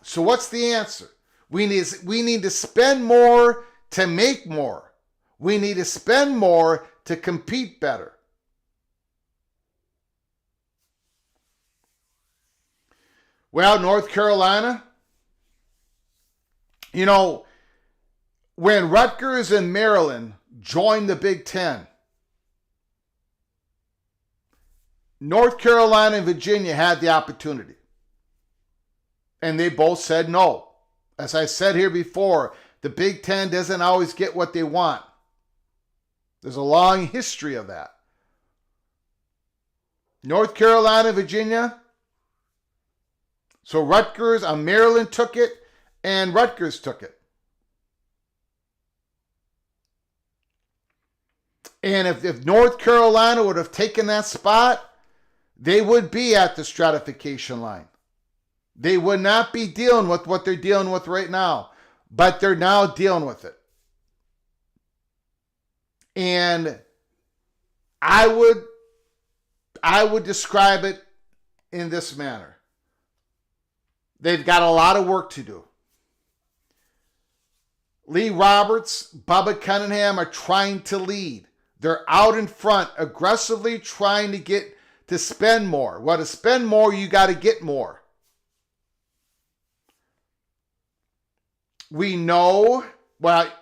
So what's the answer? We need to spend more to make more. We need to spend more to compete better. Well, North Carolina, when Rutgers and Maryland joined the Big Ten, North Carolina and Virginia had the opportunity. And they both said no. As I said here before, the Big Ten doesn't always get what they want. There's a long history of that. North Carolina, Virginia. So Maryland took it, and Rutgers took it. And if North Carolina would have taken that spot, they would be at the stratification line. They would not be dealing with what they're dealing with right now, but they're now dealing with it. And I would describe it in this manner. They've got a lot of work to do. Lee Roberts, Bubba Cunningham are trying to lead. They're out in front, aggressively trying to spend more. Well, to spend more, you got to get more. We know that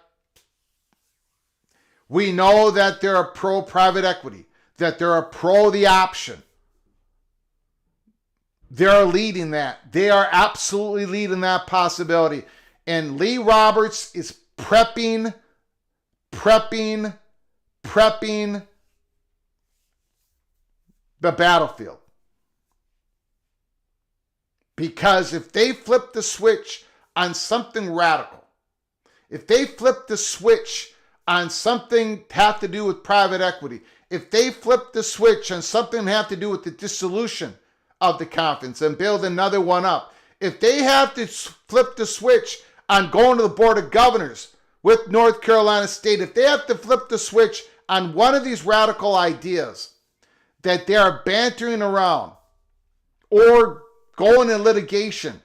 they're a pro-private equity, that they're a pro the option. They're leading that. They are absolutely leading that possibility. And Lee Roberts is prepping the battlefield. Because if they flip the switch on something radical, if they flip the switch on something have to do with private equity, if they flip the switch on something have to do with the dissolution of the conference and build another one up, if they have to flip the switch on going to the Board of Governors with North Carolina State, if they have to flip the switch on one of these radical ideas that they are bantering around or going in litigation,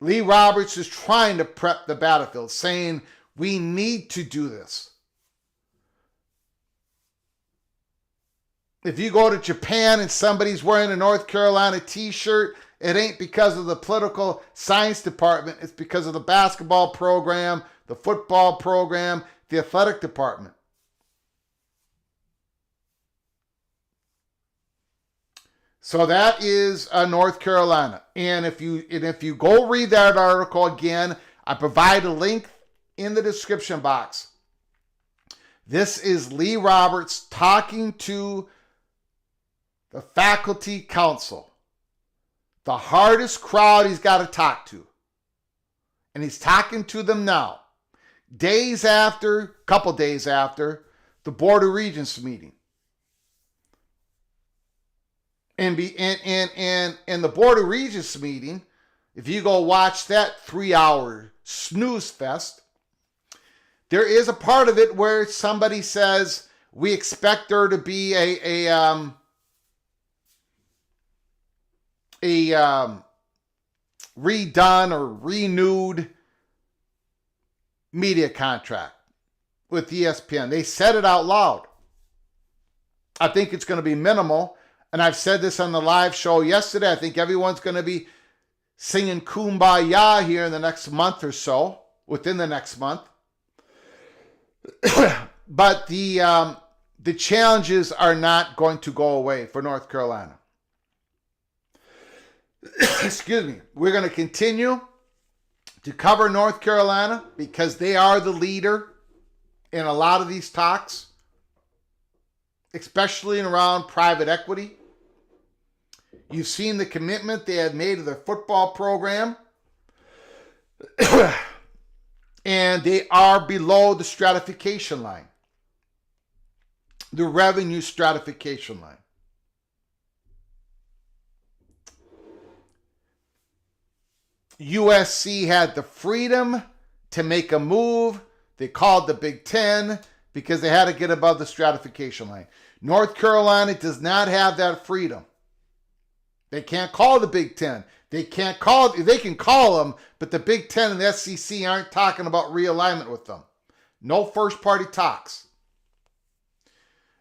Lee Roberts is trying to prep the battlefield, saying we need to do this. If you go to Japan and somebody's wearing a North Carolina t-shirt, it ain't because of the political science department. It's because of the basketball program, the football program, the athletic department. So that is North Carolina. And if you go read that article again, I provide a link in the description box. This is Lee Roberts talking to the faculty council, the hardest crowd he's got to talk to. And he's talking to them now, couple days after the Board of Regents meeting. And the Board of Regents meeting, if you go watch that 3-hour snooze fest, there is a part of it where somebody says, we expect there to be a redone or renewed media contract with ESPN. They said it out loud. I think it's going to be minimal. And I've said this on the live show yesterday. I think everyone's going to be singing Kumbaya here in the next month or so, within the next month. But the challenges are not going to go away for North Carolina. Excuse me. We're going to continue to cover North Carolina because they are the leader in a lot of these talks, especially around private equity. You've seen the commitment they have made to their football program. And they are below the stratification line, the revenue stratification line. USC had the freedom to make a move. They called the Big Ten because they had to get above the stratification line. North Carolina does not have that freedom. They can't call the Big Ten. They can call them, but the Big Ten and the SEC aren't talking about realignment with them. No first party talks.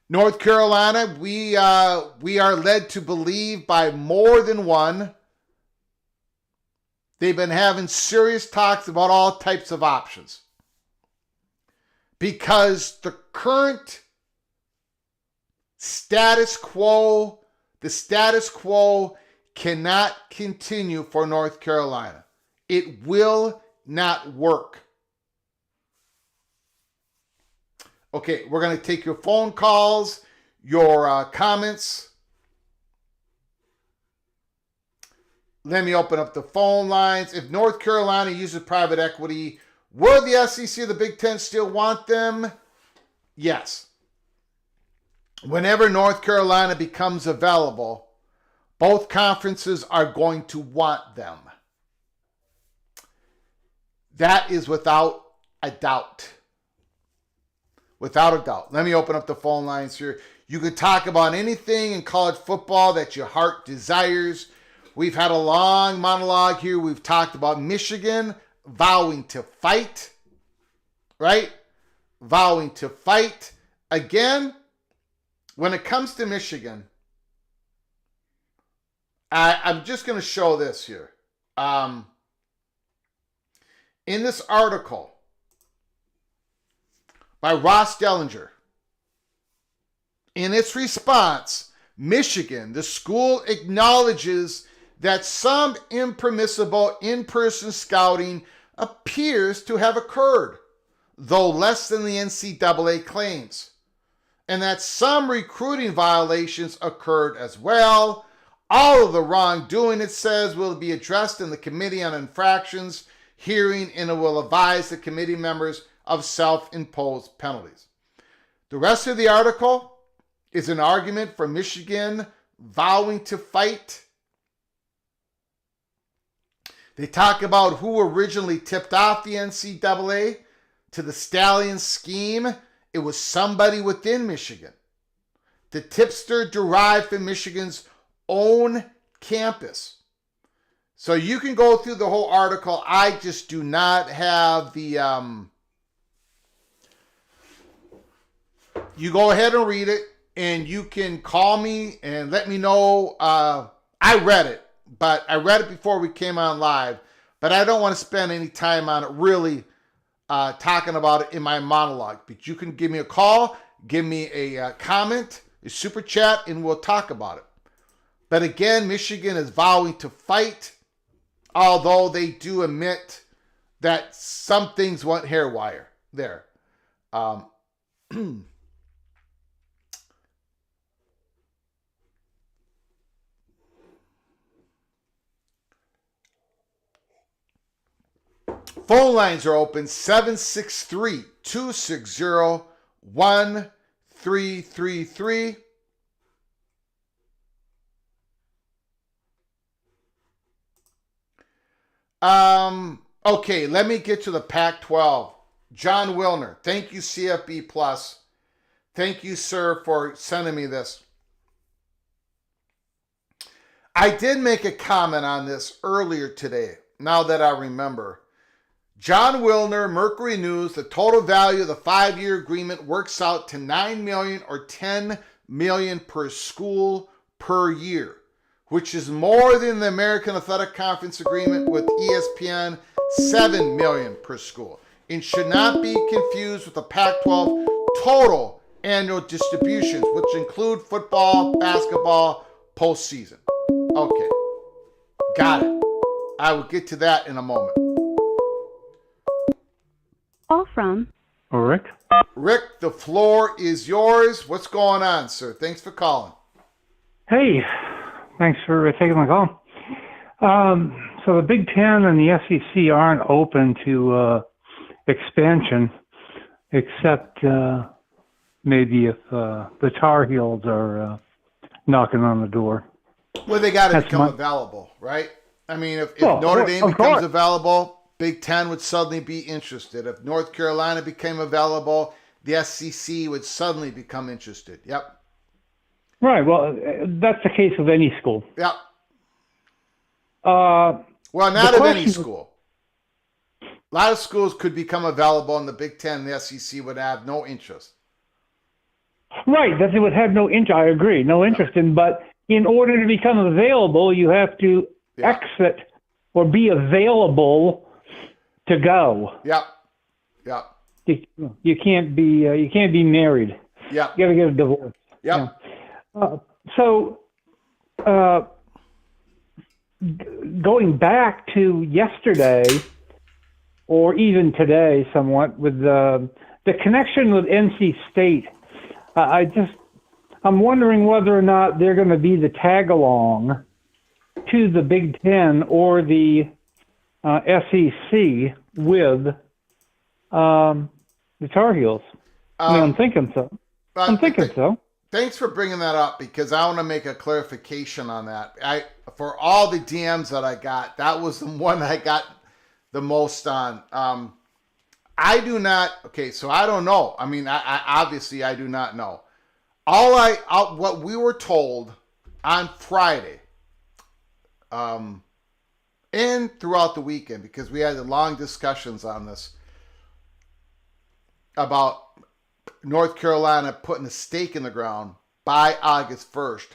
North Carolina, we are led to believe by more than one. They've been having serious talks about all types of options. Because the current status quo cannot continue for North Carolina. It will not work. Okay, we're going to take your phone calls, your comments. Let me open up the phone lines. If North Carolina uses private equity, will the SEC or the Big Ten still want them? Yes. Whenever North Carolina becomes available, both conferences are going to want them. That is without a doubt. Without a doubt. Let me open up the phone lines here. You can talk about anything in college football that your heart desires. We've had a long monologue here. We've talked about Michigan vowing to fight, right? Vowing to fight. Again, when it comes to Michigan, I'm just going to show this here. In this article by Ross Dellinger, in its response, Michigan, the school acknowledges that some impermissible in-person scouting appears to have occurred, though less than the NCAA claims, and that some recruiting violations occurred as well. All of the wrongdoing, it says, will be addressed in the Committee on Infractions hearing, and it will advise the committee members of self-imposed penalties. The rest of the article is an argument for Michigan vowing to fight. They talk about who originally tipped off the NCAA to the Stallion scheme. It was somebody within Michigan. The tipster derived from Michigan's own campus. So you can go through the whole article. I just do not have the... You go ahead and read it, and you can call me and let me know. I read it, but I read it before we came on live, but I don't want to spend any time on it really talking about it in my monologue. But you can give me a call, give me a comment, a super chat, and we'll talk about it. But again, Michigan is vowing to fight, although they do admit that some things went hair wire there. Phone lines are open, 763-260-1333. Okay, let me get to the Pac-12. John Wilner, thank you, CFB Plus. Thank you, sir, for sending me this. I did make a comment on this earlier today, now that I remember. John Wilner, Mercury News, the total value of the 5-year agreement works out to $9 million or $10 million per school per year, which is more than the American Athletic Conference agreement with ESPN, $7 million per school, and should not be confused with the Pac-12 total annual distributions, which include football, basketball, postseason. Okay, got it. I will get to that in a moment. Call from Rick. Rick, the floor is yours. What's going on, sir? Thanks for calling. Hey, thanks for taking my call. So the Big Ten and the SEC aren't open to expansion, except maybe if the Tar Heels are knocking on the door. Well, they got to become available, right? I mean, if Notre Dame becomes available, Big Ten would suddenly be interested. If North Carolina became available, the SEC would suddenly become interested. Yep. Right. Well, that's the case with any school. Yep. Well, not of any school. A lot of schools could become available, and the Big Ten and the SEC would have no interest. Right. That they would have no interest. I agree. No interest in. But in order to become available, you have to exit or be available to go. Yep. Yep. You can't be married. Yep. You got to get a divorce. Yep. Going back to yesterday, or even today, somewhat with the connection with NC State, I'm wondering whether or not they're going to be the tag along to the Big Ten or the SEC with the Tar Heels. I'm thinking so. So. Thanks for bringing that up, because I want to make a clarification on that. For all the DMs that I got, that was the one I got the most on. I do not. Okay, so I don't know. I mean, I obviously I do not know. What we were told on Friday, and throughout the weekend, because we had long discussions on this about North Carolina putting a stake in the ground by August 1st.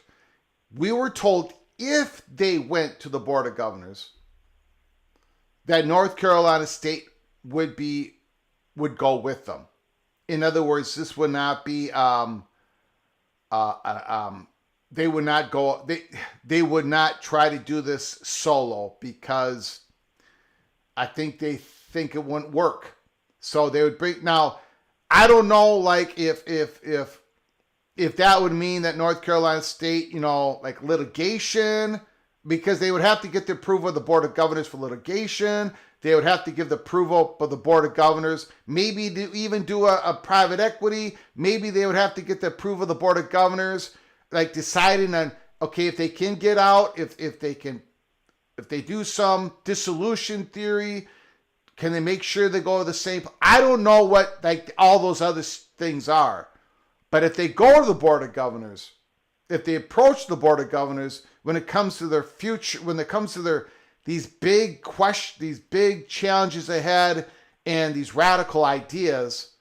We were told if they went to the Board of Governors, that North Carolina State would go with them. In other words, this would not be they would not go. They would not try to do this solo, because I think they think it wouldn't work. So they would bring. Now, I don't know, like if that would mean that North Carolina State, like litigation, because they would have to get the approval of the Board of Governors for litigation. They would have to give the approval of the Board of Governors. Maybe to even do a private equity. Maybe they would have to get the approval of the Board of Governors, like deciding on, okay, if they can get out, if they do some dissolution theory, can they make sure they go to the same? I don't know what like all those other things are. But if they go to the Board of Governors, if they approach the Board of Governors when it comes to their future, when it comes to these big questions, these big challenges ahead, and these radical ideas,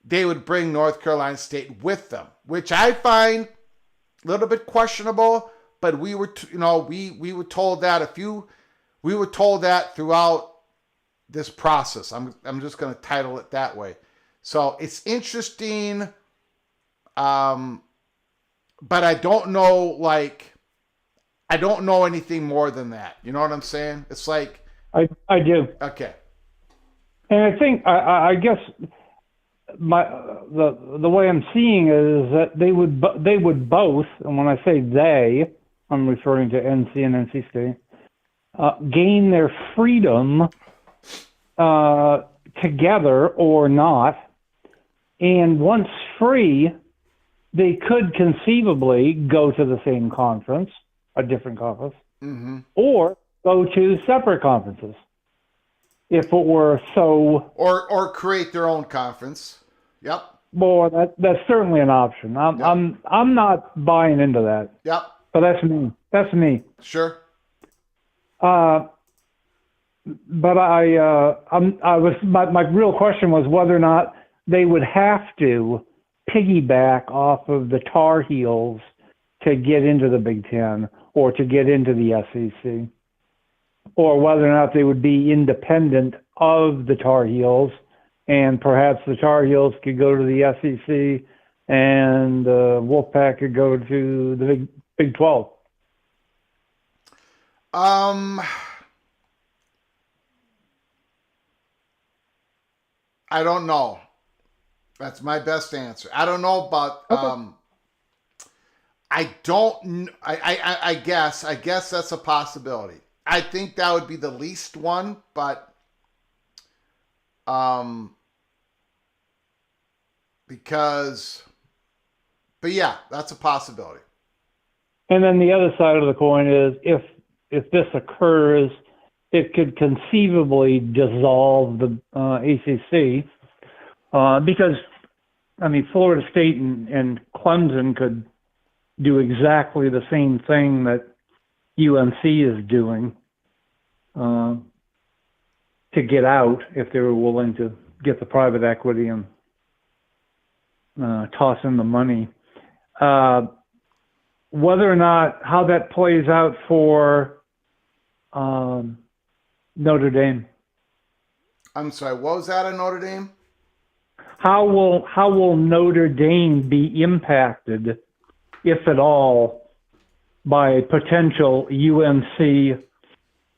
they would bring North Carolina State with them, which I find a little bit questionable. But we were, we were told that we were told that throughout this process. I'm just going to title it that way. So it's interesting, but I don't know, I don't know anything more than that. You know what I'm saying? It's like I do. Okay. And I think I guess the way I'm seeing it is that they would both, and when I say they, I'm referring to NC and NC State, gain their freedom together or not. And once free, they could conceivably go to the same conference, a different conference, or go to separate conferences. If it were so, or create their own conference. Yep. Well, that's certainly an option. I'm not buying into that. Yep. But that's me. That's me. Sure. But my real question was whether or not they would have to piggyback off of the Tar Heels to get into the Big Ten or to get into the SEC, or whether or not they would be independent of the Tar Heels, and perhaps the Tar Heels could go to the SEC and Wolfpack could go to the Big 12. I don't know. That's my best answer. I don't know about. Okay. I don't. I guess that's a possibility. I think that would be the least one, but yeah, that's a possibility. And then the other side of the coin is if this occurs, it could conceivably dissolve the ACC because, I mean, Florida State and Clemson could do exactly the same thing that UNC is doing to get out if they were willing to get the private equity and toss in the money. Whether or not how that plays out for Notre Dame. I'm sorry, what was that at Notre Dame? How will Notre Dame be impacted, if at all, by potential UNC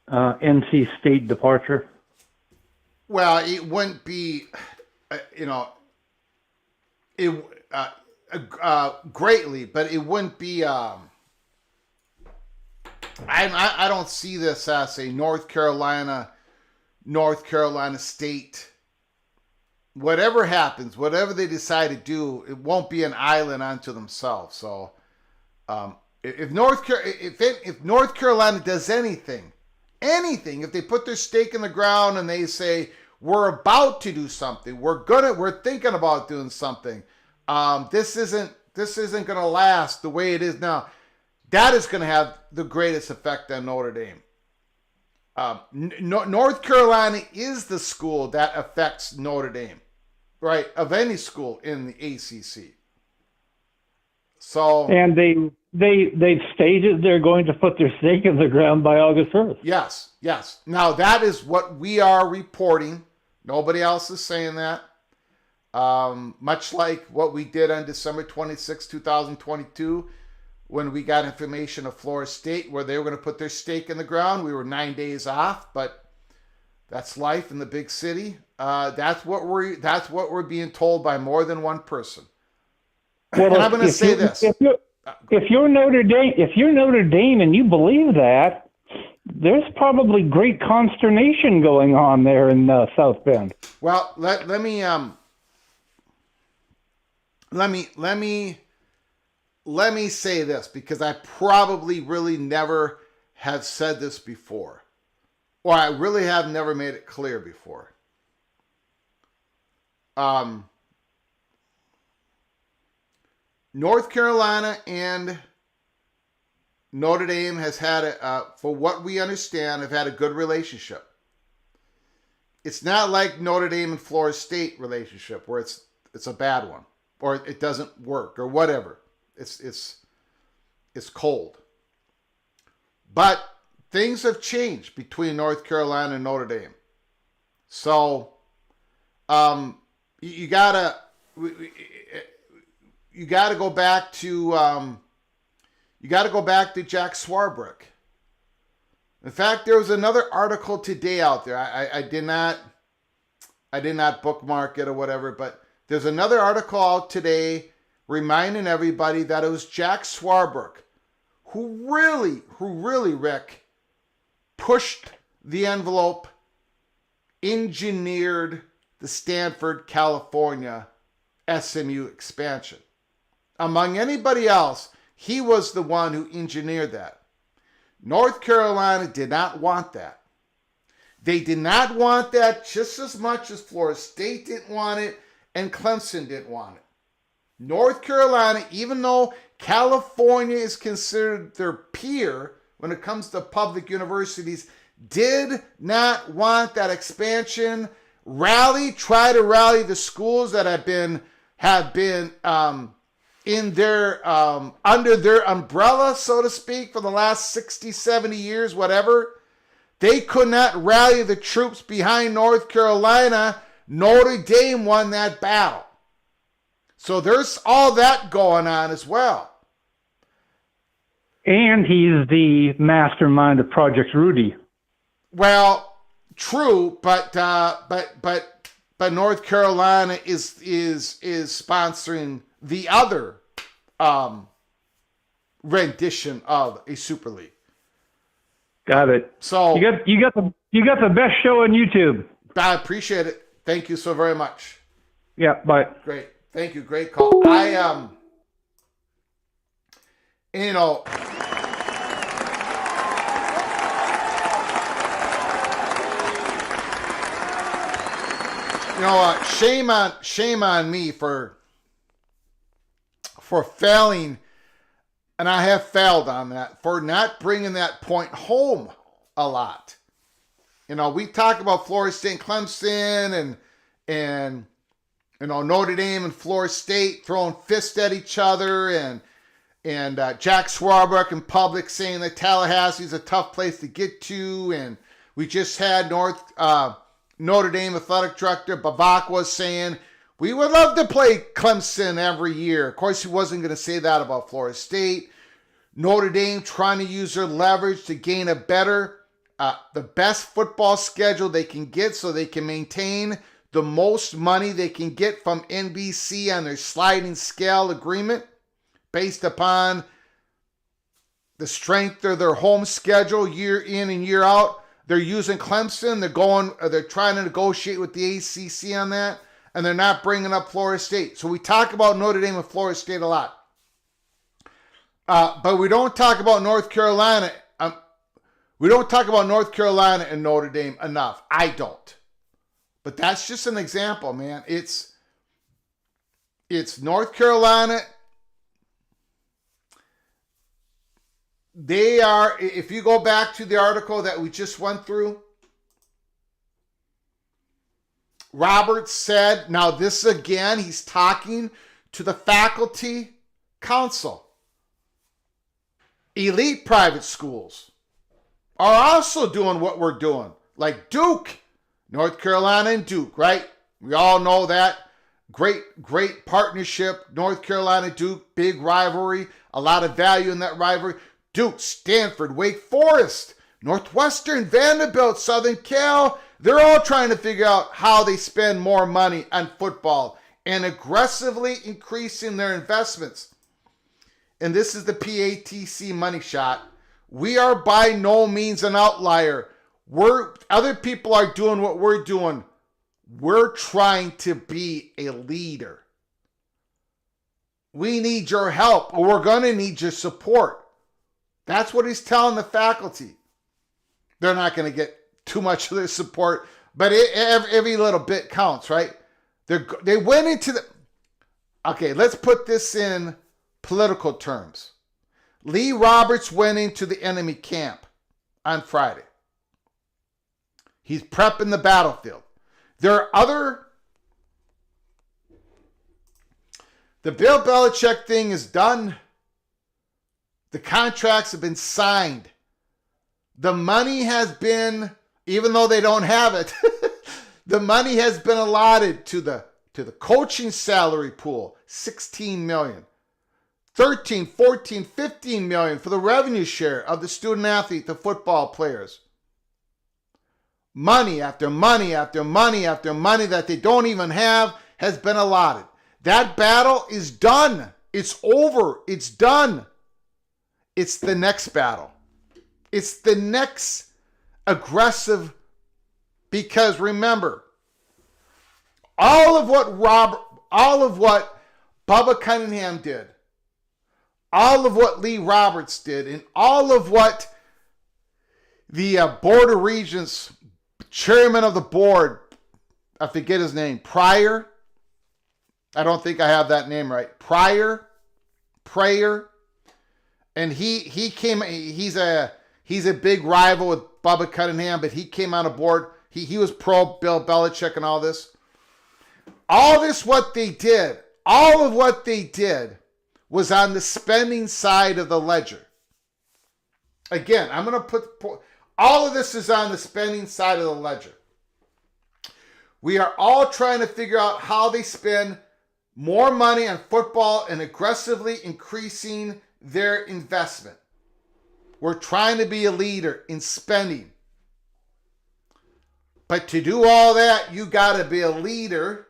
NC State departure? Well, it wouldn't be, greatly, but it wouldn't be. I don't see this as a North Carolina State. Whatever happens, whatever they decide to do, it won't be an island unto themselves. So, if North Carolina does anything, if they put their stake in the ground and they say we're about to do something, we're thinking about doing something. This isn't going to last the way it is now. That is going to have the greatest effect on Notre Dame. North Carolina is the school that affects Notre Dame, right? Of any school in the ACC. So, and they've stated they're going to put their stake in the ground by August 1st. Yes. Now that is what we are reporting. Nobody else is saying that. Much like what we did on December 26, 2022, when we got information of Florida State where they were going to put their stake in the ground. We were 9 days off, but that's life in the big city. That's what we're being told by more than one person. Well, and I'm going to say this: if you're Notre Dame and you believe that, there's probably great consternation going on there in South Bend. Well, let me say this, because I probably really never have said this before, or I really have never made it clear before. North Carolina and Notre Dame has had, for what we understand, have had a good relationship. It's not like Notre Dame and Florida State relationship where it's a bad one, or it doesn't work, or whatever. It's cold. But things have changed between North Carolina and Notre Dame. So you gotta go back to Jack Swarbrick. In fact, there was another article today out there. I did not bookmark it or whatever, but there's another article out today reminding everybody that it was Jack Swarbrick who really, Rick, pushed the envelope engineered the Stanford, California SMU expansion. Among anybody else, he was the one who engineered that. North Carolina did not want that. They did not want that just as much as Florida State didn't want it and Clemson didn't want it. North Carolina, even though California is considered their peer when it comes to public universities, did not want that expansion. Try to rally the schools that have been in their under their umbrella, so to speak, for the last 60, 70 years, whatever. They could not rally the troops behind North Carolina. Notre Dame won that battle. So there's all that going on as well. And he's the mastermind of Project Rudy. Well, true, but North Carolina is sponsoring the other rendition of a Super League. Got it. So you got the best show on YouTube. I appreciate it. Thank you so very much. Yeah, bye. Great. Thank you. Great call. Shame on me for failing, and I have failed on that, for not bringing that point home a lot. We talk about Florida State and Clemson and Notre Dame and Florida State throwing fists at each other, and Jack Swarbrick in public saying that Tallahassee is a tough place to get to, and we just had Notre Dame athletic director Bavak was saying we would love to play Clemson every year. Of course, he wasn't going to say that about Florida State. Notre Dame trying to use their leverage to gain the best football schedule they can get so they can maintain the most money they can get from NBC on their sliding scale agreement based upon the strength of their home schedule year in and year out. They're using Clemson. They're trying to negotiate with the ACC on that, and they're not bringing up Florida State. So we talk about Notre Dame and Florida State a lot. But we don't talk about North Carolina. We don't talk about North Carolina and Notre Dame enough. I don't. But that's just an example, man. It's North Carolina. They are, if you go back to the article that we just went through, Roberts said, now this again, he's talking to the faculty council. Elite private schools are also doing what we're doing, like Duke, North Carolina and Duke, right? We all know that. Great partnership. North Carolina, Duke, big rivalry, a lot of value in that rivalry. Duke, Stanford, Wake Forest, Northwestern, Vanderbilt, Southern Cal, they're all trying to figure out how they spend more money on football and aggressively increasing their investments. And this is the PATC money shot. We are by no means an outlier. Other people are doing what we're doing. We're trying to be a leader. We need your help, or we're going to need your support. That's what he's telling the faculty. They're not going to get too much of their support, but every little bit counts, right? They went into the... Okay, let's put this in political terms. Lee Roberts went into the enemy camp on Friday. He's prepping the battlefield. The Bill Belichick thing is done. The contracts have been signed. The money has been, even though they don't have it, the money has been allotted to the coaching salary pool, $16 million. 13, 14, 15 million for the revenue share of the student athlete, the football players. Money after money after money after money that they don't even have has been allotted. That battle is done. It's over. It's done. It's the next battle. It's the next aggressive Because remember, all of what Bubba Cunningham did, all of what Lee Roberts did, and all of what the Board of Regents, chairman of the board, I forget his name, Pryor. I don't think I have that name right. Prayer. And he came, he's a big rival with Bubba Cunningham, but he came on board. He was pro Bill Belichick and all this. All of what they did was on the spending side of the ledger. Again, I'm going to put, all of this is on the spending side of the ledger. We are all trying to figure out how they spend more money on football and aggressively increasing their investment. We're trying to be a leader in spending. But to do all that, you got to be a leader.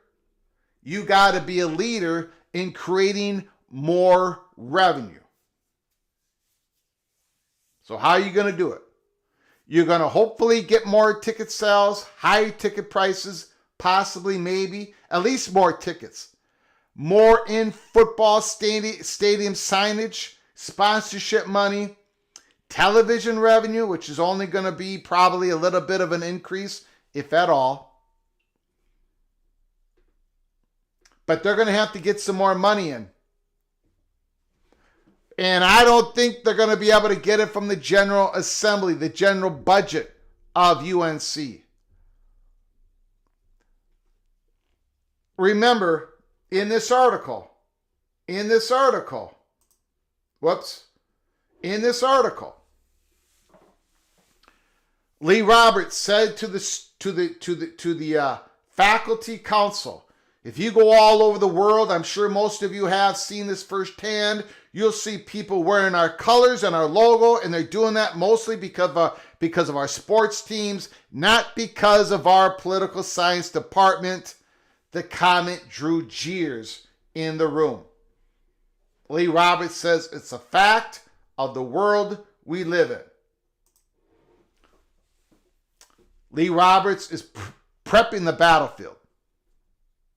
You got to be a leader in creating more revenue. So how are you going to do it? You're going to hopefully get more ticket sales, higher ticket prices, possibly, maybe, at least more tickets. More in football stadium signage, sponsorship money, television revenue, which is only going to be probably a little bit of an increase, if at all. But they're going to have to get some more money in. And I don't think they're going to be able to get it from the General Assembly, the general budget of UNC. Remember, in this article, Lee Roberts said to the faculty council, if you go all over the world, I'm sure most of you have seen this firsthand, you'll see people wearing our colors and our logo, and they're doing that mostly because of our sports teams, not because of our political science department. The comment drew jeers in the room. Lee Roberts says it's a fact of the world we live in. Lee Roberts is prepping the battlefield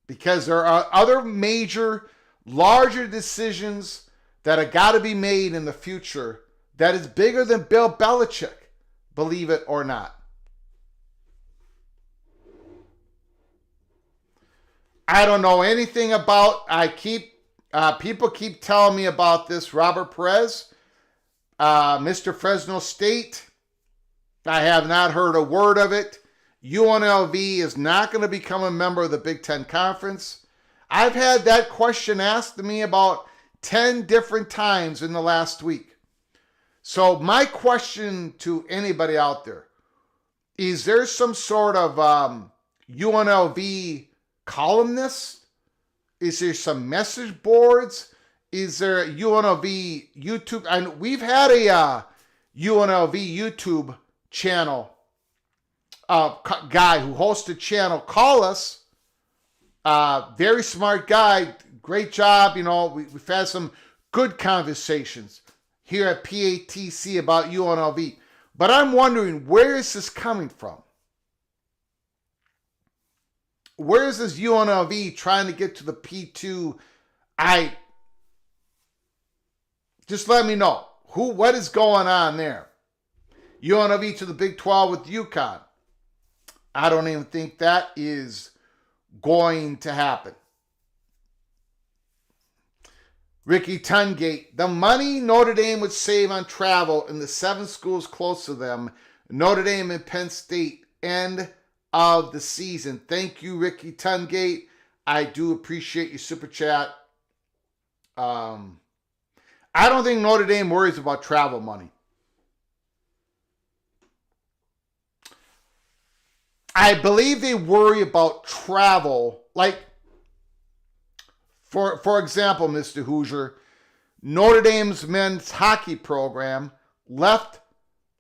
because there are other major, larger decisions that have got to be made in the future that is bigger than Bill Belichick, believe it or not. I don't know anything about, people keep telling me about this Robert Perez, Mr. Fresno State. I have not heard a word of it. UNLV is not going to become a member of the Big Ten Conference. I've had that question asked to me about 10 different times in the last week. So my question to anybody out there, is there some sort of UNLV columnist? Is there some message boards? Is there a UNLV YouTube? And we've had a UNLV YouTube channel guy who hosts a channel call us. Very smart guy. Great job. You know, we've had some good conversations here at PATC about UNLV. But I'm wondering, where is this coming from? Where is this UNLV trying to get to the P2? Just let me know. What is going on there? UNLV to the Big 12 with UConn. I don't even think that is going to happen. Ricky Tungate, the money Notre Dame would save on travel in the 7 schools close to them, Notre Dame and Penn State, end of the season. Thank you, Ricky Tungate. I do appreciate your super chat. I don't think Notre Dame worries about travel money. I believe they worry about travel. Like, for example, Mr. Hoosier, Notre Dame's men's hockey program left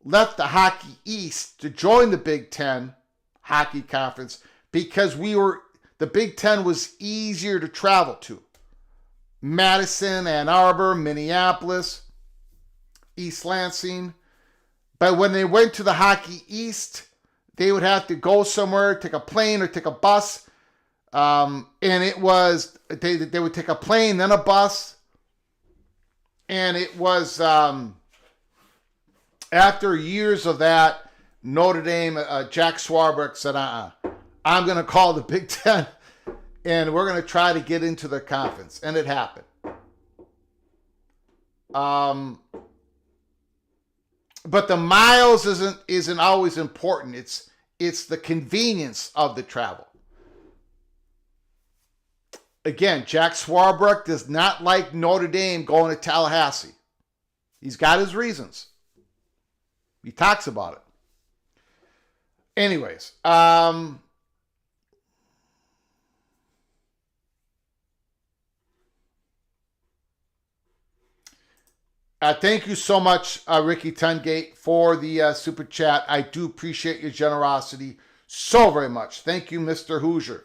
the Hockey East to join the Big Ten Hockey Conference because the Big Ten was easier to travel to. Madison, Ann Arbor, Minneapolis, East Lansing. But when they went to the Hockey East, they would have to go somewhere, take a plane or take a bus. And it was, they would take a plane, then a bus. And it was, after years of that, Notre Dame, Jack Swarbrick said, I'm going to call the Big Ten and we're going to try to get into the conference. And it happened. But the miles isn't always important. It's the convenience of the travel. Again, Jack Swarbrick does not like Notre Dame going to Tallahassee. He's got his reasons. He talks about it. Anyways, thank you so much, Ricky Tungate, for the super chat. I do appreciate your generosity so very much. Thank you, Mr. Hoosier.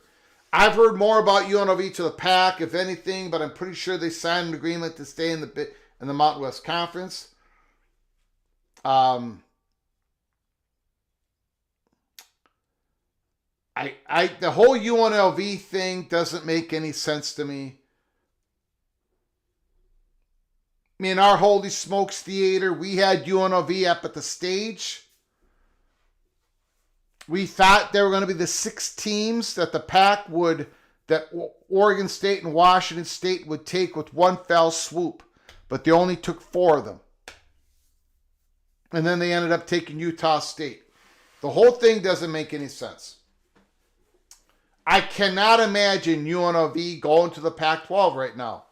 I've heard more about UNLV to the Pac, if anything, but I'm pretty sure they signed an agreement to stay in the Mountain West Conference. The whole UNLV thing doesn't make any sense to me. I mean, our Holy Smokes Theater, we had UNLV up at the stage. We thought there were going to be the 6 teams that the Pac that Oregon State and Washington State would take with one fell swoop, but they only took 4 of them. And then they ended up taking Utah State. The whole thing doesn't make any sense. I cannot imagine UNLV going to the Pac-12 right now.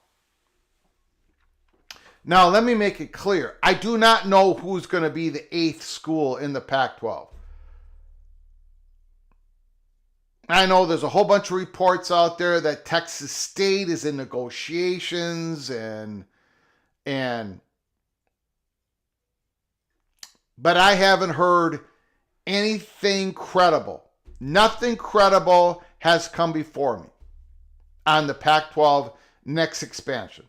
Now, let me make it clear. I do not know who's going to be the 8th school in the Pac-12. I know there's a whole bunch of reports out there that Texas State is in negotiations but I haven't heard anything credible. Nothing credible has come before me on the Pac-12 next expansion.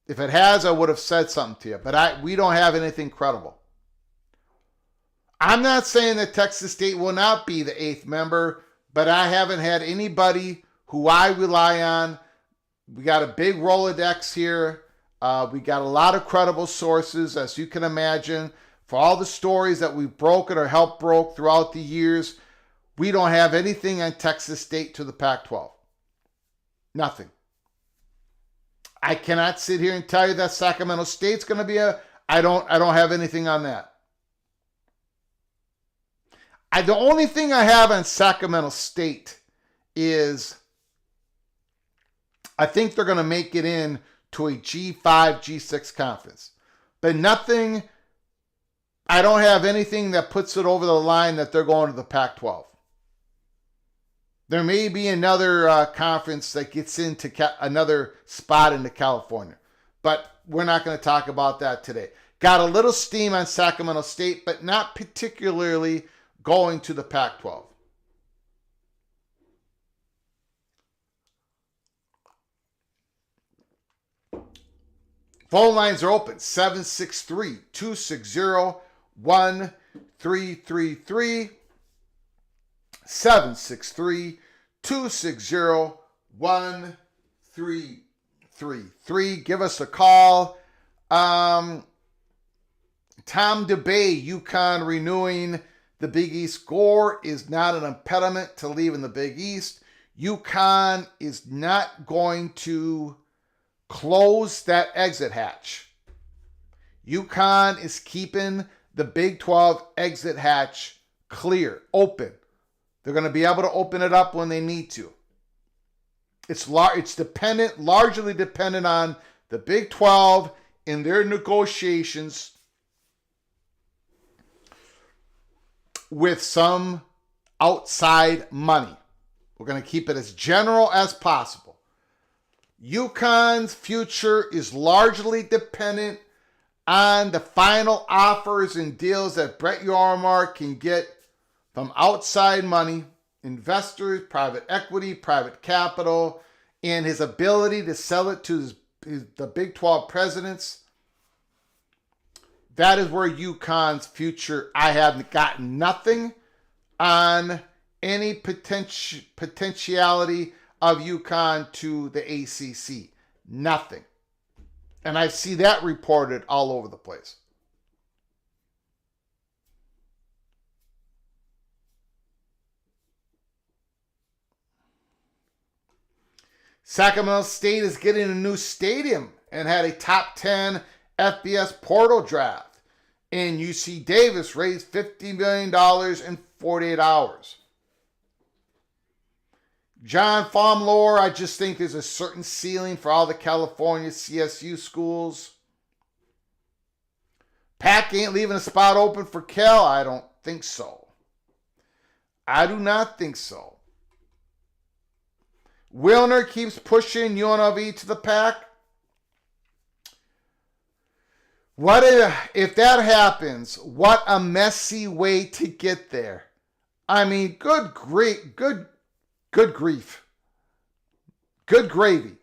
If it has, I would have said something to you, but we don't have anything credible. I'm not saying that Texas State will not be the 8th member, but I haven't had anybody who I rely on. We got a big Rolodex here. We got a lot of credible sources, as you can imagine. For all the stories that we've broken or helped broke throughout the years, we don't have anything on Texas State to the Pac-12. Nothing. I cannot sit here and tell you that Sacramento State's going to be I don't have anything on that. The only thing I have on Sacramento State is I think they're going to make it in to a G5, G6 conference. But nothing, I don't have anything that puts it over the line that they're going to the Pac-12. There may be another conference that gets into another spot into California. But we're not going to talk about that today. Got a little steam on Sacramento State, but not particularly going to the Pac-12. Phone lines are open, 763-260-1333, 763-260-1333. Give us a call. Tom DeBay, UConn renewing the Big East. Gore is not an impediment to leaving the Big East. UConn is not going to close that exit hatch. UConn is keeping the Big 12 exit hatch clear, open. They're going to be able to open it up when they need to. It's largely dependent on the Big 12 in their negotiations with some outside money. We're going to keep it as general as possible. UConn's future is largely dependent on the final offers and deals that Brett Yormark can get from outside money, investors, private equity, private capital, and his ability to sell it to the Big 12 presidents. That is where UConn's future, I have gotten nothing on any potentiality of UConn to the ACC. Nothing. And I see that reported all over the place. Sacramento State is getting a new stadium and had a top 10 FBS portal draft. And UC Davis raised $50 million in 48 hours. John Fomlore, I just think there's a certain ceiling for all the California CSU schools. Pack ain't leaving a spot open for Cal? I don't think so. I do not think so. Wilner keeps pushing UNLV to the Pack. What if that happens? What a messy way to get there. I mean, good grief. Good gravy.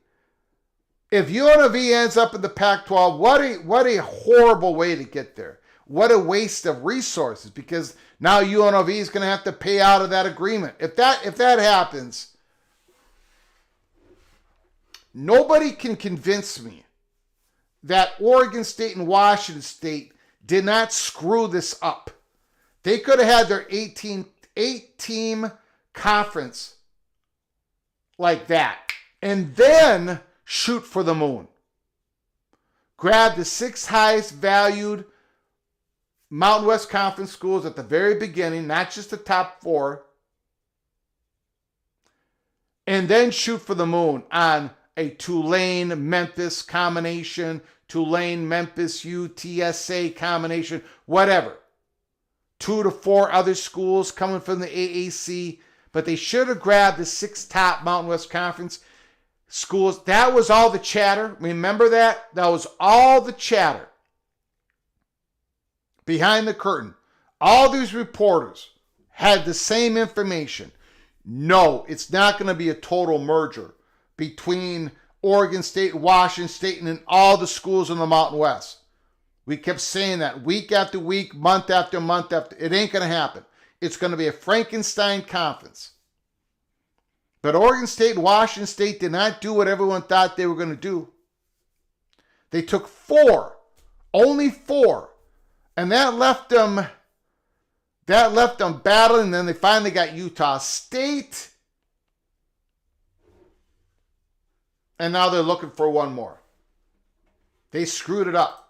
If UNLV ends up in the Pac-12, what a horrible way to get there. What a waste of resources, because now UNLV is going to have to pay out of that agreement. If that happens, nobody can convince me that Oregon State and Washington State did not screw this up. They could have had their 8-team conference like that and then shoot for the moon. Grab the 6 highest valued Mountain West Conference schools at the very beginning, not just the top 4, and then shoot for the moon on a Tulane-Memphis combination, Tulane-Memphis UTSA combination, whatever. 2 to 4 other schools coming from the AAC, but they should have grabbed the 6 top Mountain West Conference schools. That was all the chatter. Remember that? That was all the chatter. Behind the curtain. All these reporters had the same information. No, it's not going to be a total merger between Oregon State, Washington State, and then all the schools in the Mountain West. We kept saying that week after week, month after month after. It ain't going to happen. It's going to be a Frankenstein conference. But Oregon State and Washington State did not do what everyone thought they were going to do. They took 4, only 4, and that left them battling. And then they finally got Utah State, and now they're looking for one more. They screwed it up.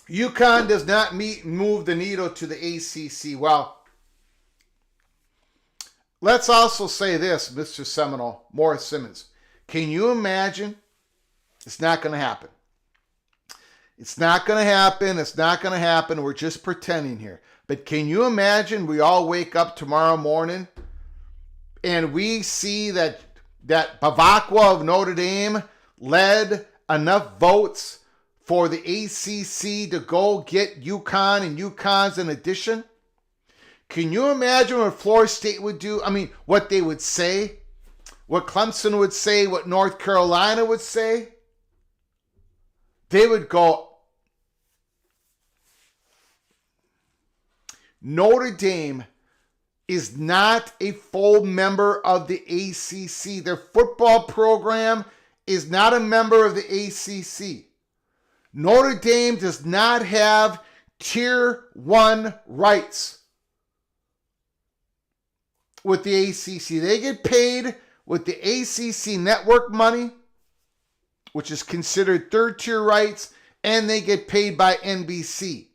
UConn does not move the needle to the ACC. Well, let's also say this, Mr. Seminole, Morris Simmons. Can you imagine? It's not going to happen. It's not going to happen. It's not going to happen. We're just pretending here. But can you imagine we all wake up tomorrow morning and we see that Bavacqua of Notre Dame led enough votes for the ACC to go get UConn, and UConn's an addition? Can you imagine what Florida State would do? I mean, what they would say? What Clemson would say? What North Carolina would say? They would go, Notre Dame is not a full member of the ACC. Their football program is not a member of the ACC. Notre Dame does not have Tier 1 rights with the ACC. They get paid with the ACC network money, which is considered third-tier rights, and they get paid by NBC.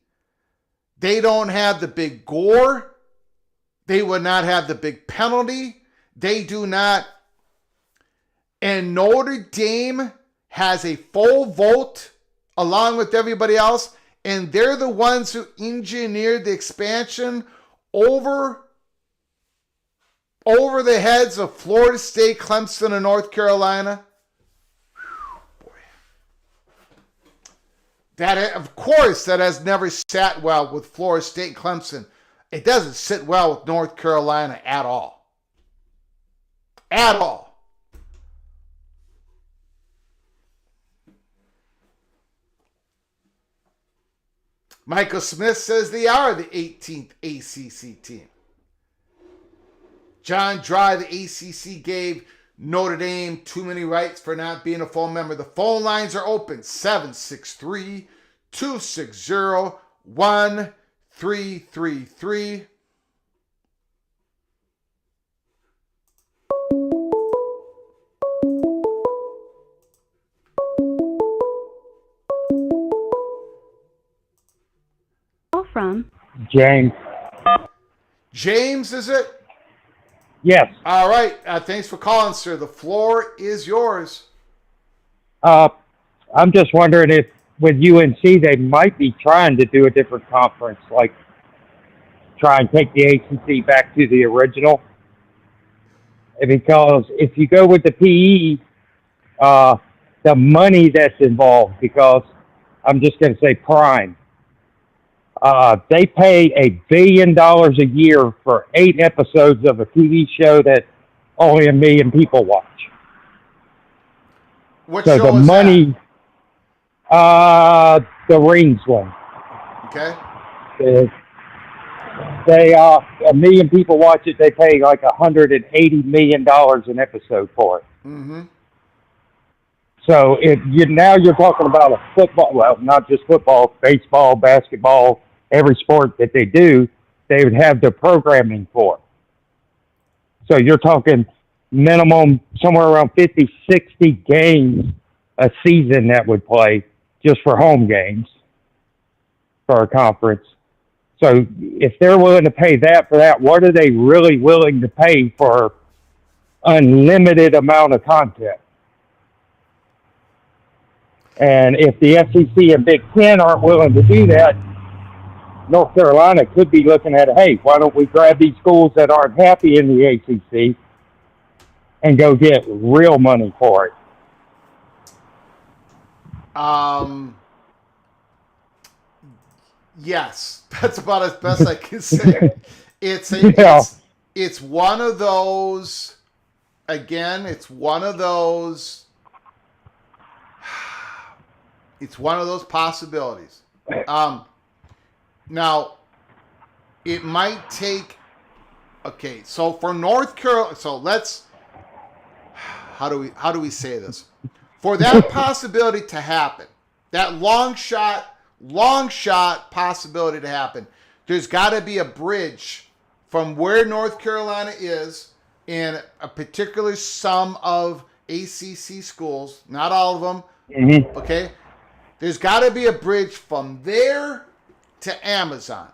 They don't have the big gore. They would not have the big penalty. They do not. And Notre Dame has a full vote along with everybody else, and they're the ones who engineered the expansion over the heads of Florida State, Clemson, and North Carolina. Whew, boy. That, of course, that has never sat well with Florida State and Clemson. It doesn't sit well with North Carolina at all. At all. Michael Smith says they are the 18th ACC team. John Dry, the ACC gave Notre Dame too many rights for not being a full member. The phone lines are open, 763-260-1333. From James. James, is it? Yes. All right. Thanks for calling, sir. The floor is yours. I'm just wondering if with UNC they might be trying to do a different conference, like try and take the ACC back to the original. Because if you go with the PE, the money that's involved, because I'm just going to say Prime. They pay $1 billion a year for 8 episodes of a TV show that only 1 million people watch. What So show the is money, the Rings one. that? They 1 million people watch it. They pay like $180 million an episode for it. Mm-hmm. So now you're talking about a football, well, not just football, baseball, basketball, every sport that they do, they would have the programming for. So you're talking minimum somewhere around 50, 60 games a season that would play just for home games for a conference. So if they're willing to pay that for that, what are they really willing to pay for unlimited amount of content? And if the SEC and Big Ten aren't willing to do that, North Carolina could be looking at, hey, why don't we grab these schools that aren't happy in the ACC and go get real money for it? Yes, that's about as best I can say. It's one of those. Again, it's one of those possibilities. Now, it might take. Okay, so for North Carolina, how do we say this? For that possibility to happen, that long shot possibility to happen, there's got to be a bridge from where North Carolina is in a particular sum of ACC schools, not all of them. Mm-hmm. Okay, there's got to be a bridge from there to Amazon.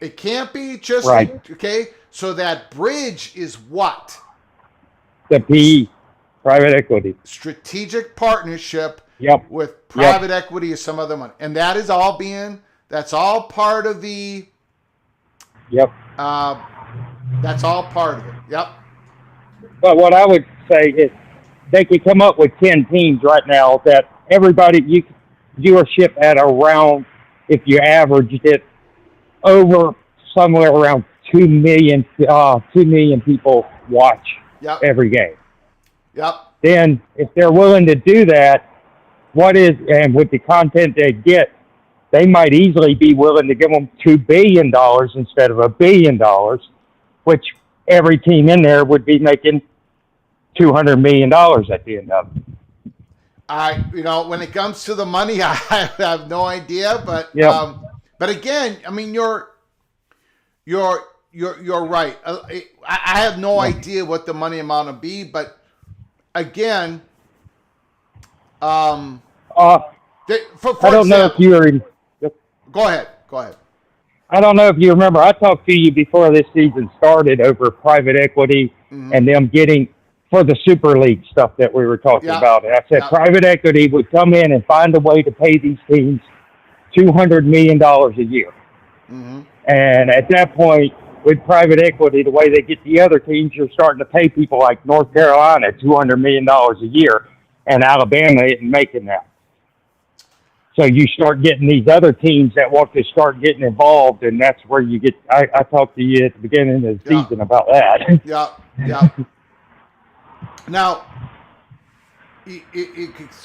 It can't be just right. Okay. So that bridge is what? The PE, private equity, strategic partnership. Yep. With private equity or some other money, and that's all part of the. Yep. That's all part of it. Yep. But what I would say is they could come up with 10 teams right now that viewership at around, if you averaged it, over somewhere around 2 million people watch every game. Yep. Then if they're willing to do that, and with the content they get, they might easily be willing to give them $2 billion instead of $1 billion, which every team in there would be making $200 million at the end of it. When it comes to the money, I have no idea, but but again, I mean, you're right. I have no idea what the money amount would be, but again, I don't know if you were. Go ahead. I don't know if you remember. I talked to you before this season started over private equity and them getting for the Super League stuff that we were talking about. And I said private equity would come in and find a way to pay these teams $200 million a year. Mm-hmm. And at that point, with private equity, the way they get the other teams, you're starting to pay people like North Carolina $200 million a year, and Alabama isn't making that. So you start getting these other teams that want to start getting involved, and that's where you get. I talked to you at the beginning of the season about that. Yeah. Now,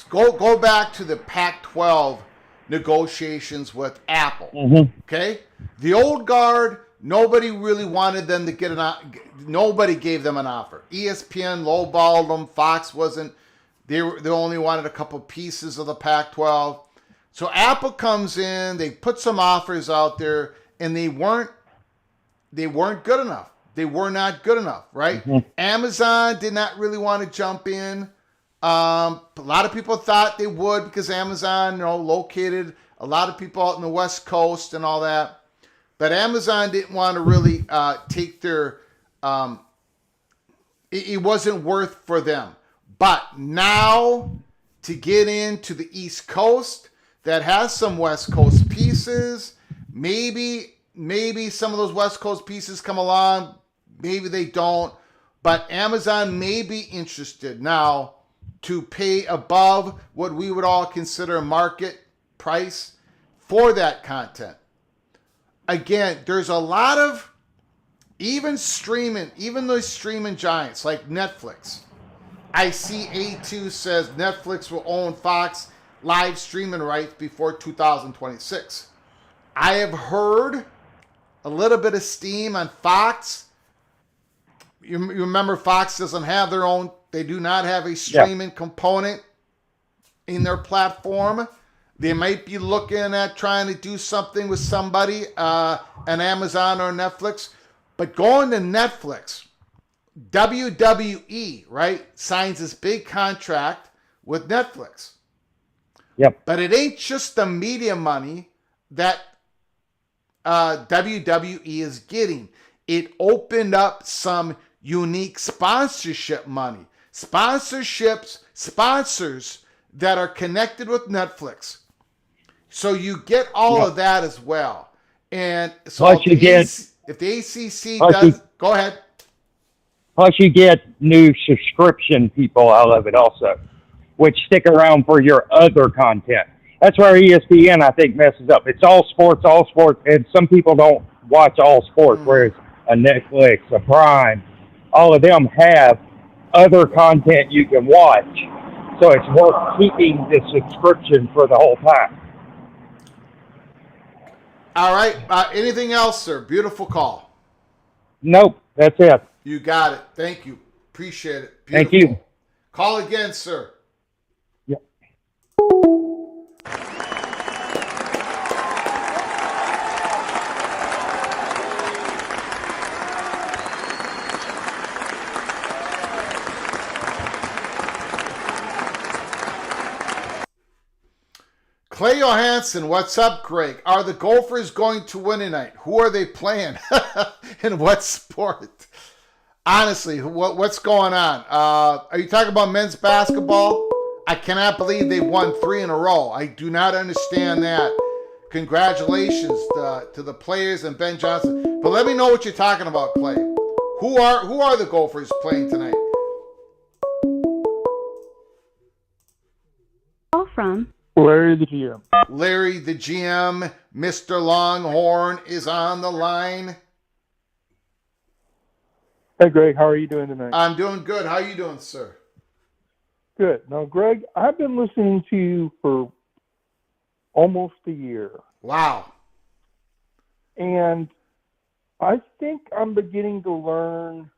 go back to the Pac-12 negotiations with Apple. Mm-hmm. Okay? The old guard, nobody really wanted them to get nobody gave them an offer. ESPN lowballed them. Fox wasn't. They only wanted a couple pieces of the Pac-12. So Apple comes in, they put some offers out there, and they weren't good enough. They were not good enough, right? Mm-hmm. Amazon did not really want to jump in. A lot of people thought they would because Amazon, located a lot of people out in the West Coast and all that. But Amazon didn't want to really take their, it wasn't worth for them. But now to get into the East Coast that has some West Coast pieces, maybe some of those West Coast pieces come along, maybe they don't. But Amazon may be interested now to pay above what we would all consider market price for that content. Again, there's a lot of even those streaming giants like Netflix. I see A2 says Netflix will own Fox live streaming rights before 2026. I have heard a little bit of steam on Fox. You remember Fox doesn't have their own, they do not have a streaming component in their platform. They might be looking at trying to do something with somebody, an Amazon or Netflix. But going to Netflix, WWE, right, signs this big contract with Netflix. Yep. But it ain't just the media money that WWE is getting. It opened up some unique sponsorship money. Sponsors that are connected with Netflix. So you get all of that as well. And so Plus if the ACC does, go ahead. Plus you get new subscription people out of it also, which stick around for your other content. That's where ESPN, I think, messes up. It's all sports, and some people don't watch all sports, whereas a Netflix, a Prime, all of them have other content you can watch. So it's worth keeping the subscription for the whole time. All right. Anything else, sir? Beautiful call. Nope, that's it. You got it. Thank you. Appreciate it. Beautiful. Thank you. Call again, sir. Yep. Clay Johansson, what's up, Greg? Are the Gophers going to win tonight? Who are they playing? In what sport? Honestly, what's going on? Are you talking about men's basketball? I cannot believe they won 3 in a row. I do not understand that. Congratulations to the players and Ben Johnson. But let me know what you're talking about, Clay. Who are the Gophers playing tonight? Call from Larry the GM. Larry the GM, Mr. Longhorn is on the line. Hey, Greg, how are you doing tonight? I'm doing good. How are you doing, sir? Good. Now, Greg, I've been listening to you for almost a year. Wow. And I think I'm beginning to learn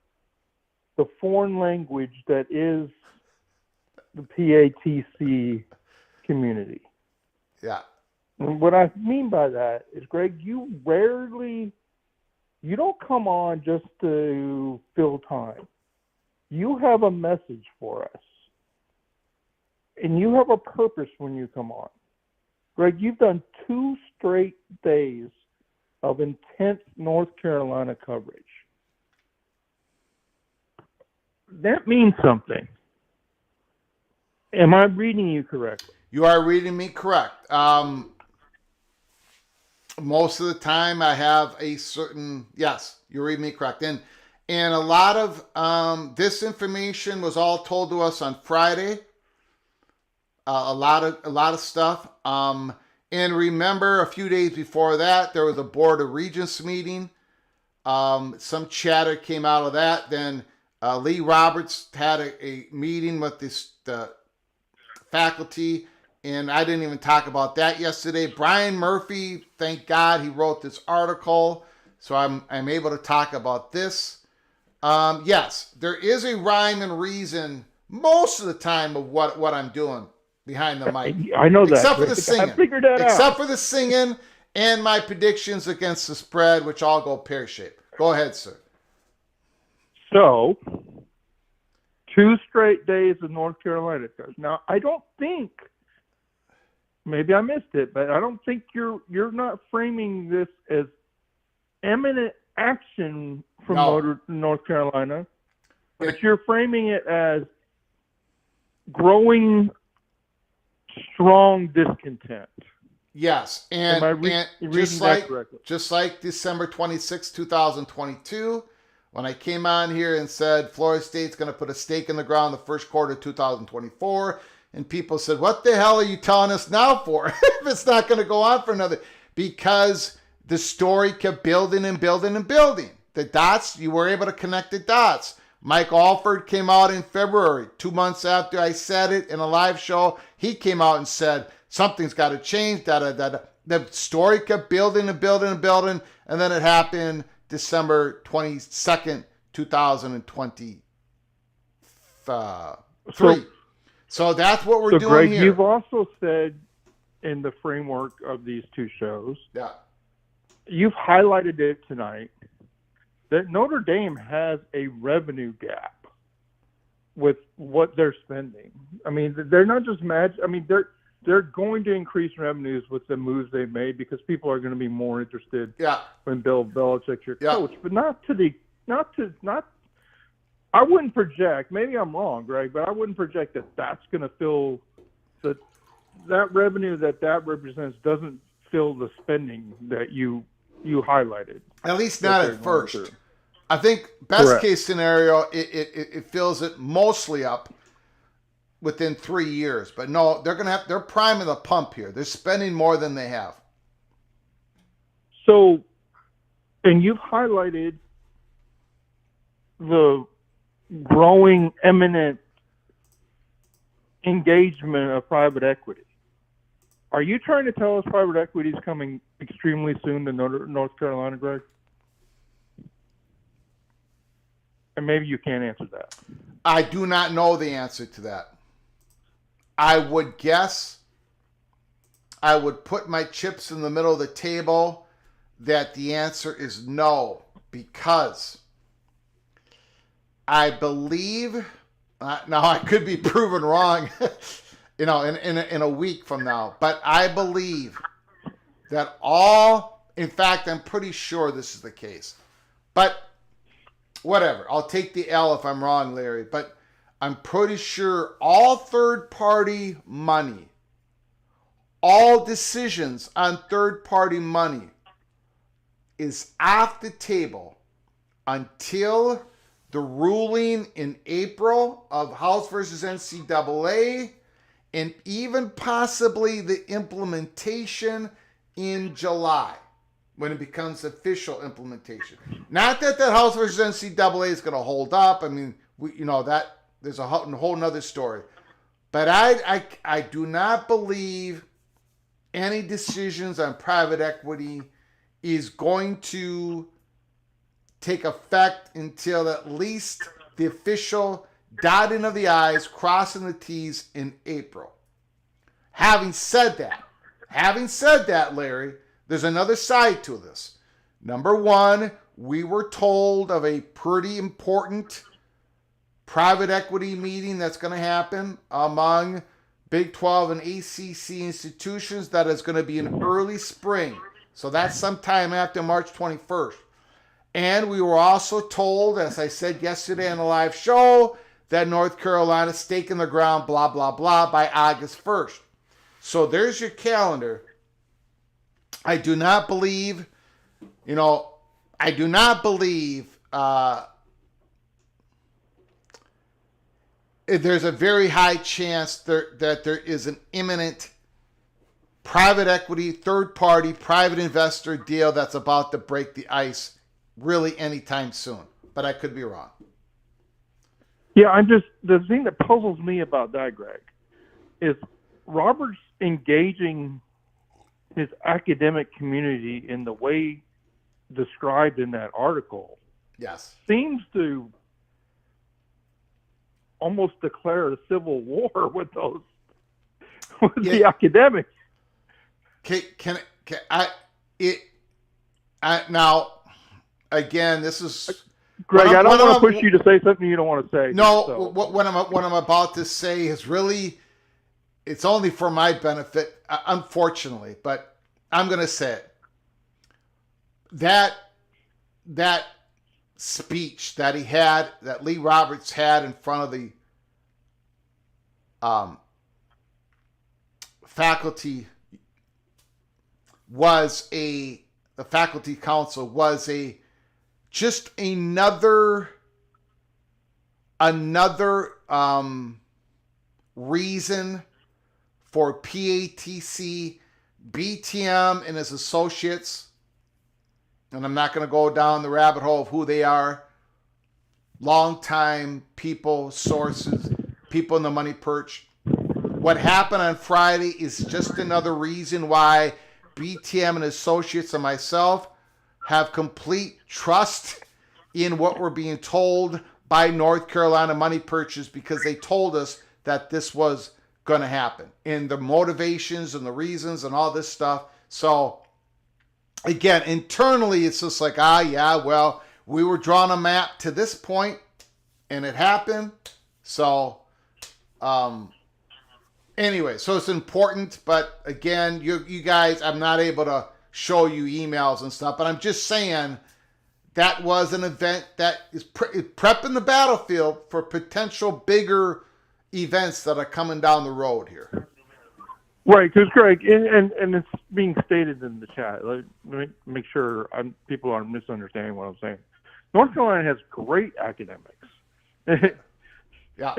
the foreign language that is the PATC community. Yeah. And what I mean by that is, Greg, you don't come on just to fill time. You have a message for us. And you have a purpose when you come on. Greg, you've done 2 straight days of intense North Carolina coverage. That means something. Am I reading you correctly? You are reading me correct. Most of the time I have a certain, yes, you're reading me correct. And a lot of this information was all told to us on Friday. A lot of stuff. And remember, a few days before that, there was a Board of Regents meeting. Some chatter came out of that. Then Lee Roberts had a meeting with the faculty and I didn't even talk about that yesterday. Brian Murphy, thank God he wrote this article, so I'm able to talk about this. Yes, there is a rhyme and reason most of the time of what I'm doing behind the mic. I know that. Except for the singing. I figured that out. Except for the singing and my predictions against the spread, which all go pear-shaped. Go ahead, sir. So, 2 straight days of North Carolina. Now, I don't think, maybe I missed it, but I don't think you're not framing this as imminent action from North Carolina, but you're framing it as growing strong discontent. Yes, and, just like December 26, 2022, when I came on here and said Florida State's going to put a stake in the ground the first quarter of 2024, and people said, what the hell are you telling us now for if it's not going to go on for another? Because the story kept building and building and building. The dots, you were able to connect the dots. Mike Alford came out in February, 2 months after I said it in a live show. He came out and said, something's got to change. The story kept building and building and building, and then it happened December 22nd, 2023. So that's what we're doing Greg, here. You've also said in the framework of these 2 shows, you've highlighted it tonight, that Notre Dame has a revenue gap with what they're spending. I mean, they're not just they're going to increase revenues with the moves they've made because people are going to be more interested when Bill Belichick's your coach, but I wouldn't project, maybe I'm wrong, Greg, but I wouldn't project that that's going to fill that revenue that represents doesn't fill the spending that you highlighted. At least not at first. I think best case scenario, it fills it mostly up within 3 years. But no, they're priming the pump here. They're spending more than they have. So, and you've highlighted the growing imminent engagement of private equity. Are you trying to tell us private equity is coming extremely soon to North Carolina, Greg? And maybe you can't answer that. I do not know the answer to that. I would guess, I would put my chips in the middle of the table that the answer is no, because I believe, now I could be proven wrong, in a week from now, but I believe that in fact, I'm pretty sure this is the case, but whatever, I'll take the L if I'm wrong, Larry, but I'm pretty sure all third-party money, all decisions on third-party money is off the table until the ruling in April of House versus NCAA, and even possibly the implementation in July when it becomes official implementation. Not that House versus NCAA is going to hold up. I mean, that there's a whole nother story. But I do not believe any decisions on private equity is going to take effect until at least the official dotting of the I's, crossing the T's in April. Having said that, Larry, there's another side to this. Number one, we were told of a pretty important private equity meeting that's going to happen among Big 12 and ACC institutions that is going to be in early spring. So that's sometime after March 21st. And we were also told, as I said yesterday on the live show, that North Carolina stake in the ground, blah, blah, blah, by August 1st. So there's your calendar. I do not believe there's a very high chance that there is an imminent private equity, third-party, private investor deal that's about to break the ice really anytime soon. But I could be wrong. Yeah, the thing that puzzles me about that, Greg, is Robert engaging his academic community in the way described in that article Yes. seems to almost declare a civil war with the academics. Now, again, this is Greg. I don't want to push you to say something you don't want to say. No, so. what I'm about to say is really, it's only for my benefit, unfortunately, but I'm going to say it. That speech that he had, that Lee Roberts had in front of the faculty the faculty council was just another reason for PATC, BTM, and his associates, and I'm not going to go down the rabbit hole of who they are, long-time people, sources, people in the money perch. What happened on Friday is just another reason why BTM and associates and myself have complete trust in what we're being told by North Carolina money perches, because they told us that this was going to happen, and the motivations and the reasons and all this stuff. So again, internally, it's just like, well, we were drawing a map to this point and it happened. So anyway, so it's important, but again, you guys, I'm not able to show you emails and stuff, but I'm just saying that was an event that is prepping the battlefield for potential bigger events that are coming down the road here. Right, because Greg, and it's being stated in the chat. Let me make sure people aren't misunderstanding what I'm saying. North Carolina has great academics. Yeah.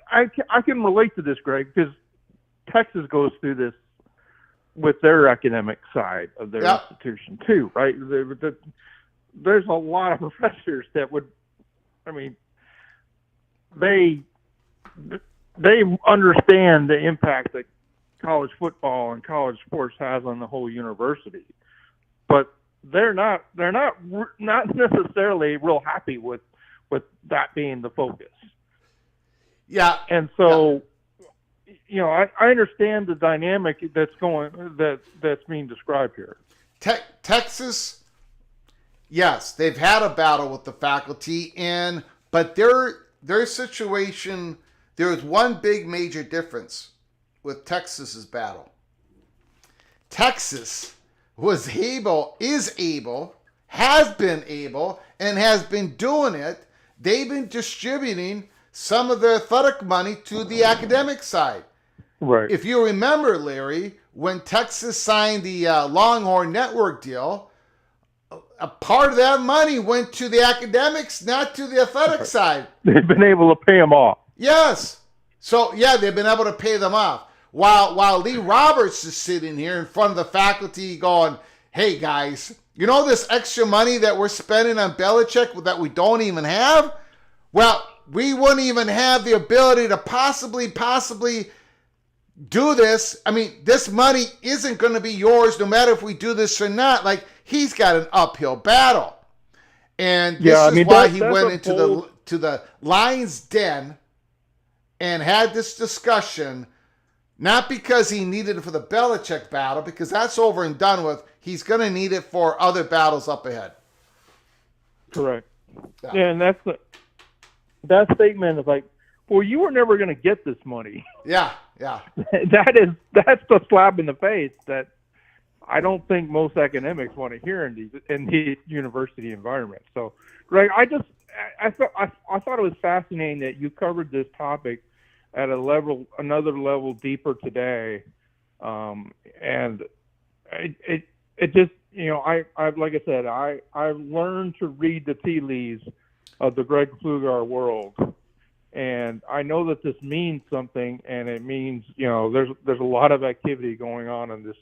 I can relate to this, Greg, because Texas goes through this with their academic side of their institution too, right? There's a lot of professors that would, I mean, they understand the impact that college football and college sports has on the whole university, but they're not necessarily real happy with that being the focus. Yeah, and so I understand the dynamic that's being described here. Texas, yes, they've had a battle with the faculty, but their situation, there's one big major difference with Texas's battle. Texas has been able, and has been doing it. They've been distributing some of their athletic money to the academic side. Right. If you remember, Larry, when Texas signed the Longhorn Network deal, a part of that money went to the academics, not to the athletic side. They've been able to pay them off. Yes. So, they've been able to pay them off. While Lee Roberts is sitting here in front of the faculty going, hey, guys, you know this extra money that we're spending on Belichick that we don't even have? Well, we wouldn't even have the ability to possibly do this. I mean, this money isn't going to be yours no matter if we do this or not. Like, he's got an uphill battle. And this is why he went into the Lion's Den and had this discussion, not because he needed it for the Belichick battle, because that's over and done with. He's going to need it for other battles up ahead. Correct. Yeah, and that statement is like, well, you were never going to get this money. Yeah. That's the slap in the face that I don't think most academics want to hear in these university environments. So, Greg, I thought it was fascinating that you covered this topic at another level deeper today, and it just, I've like I said, I've learned to read the tea leaves of the Greg Pflugar world, and I know that this means something, and it means there's a lot of activity going on in this.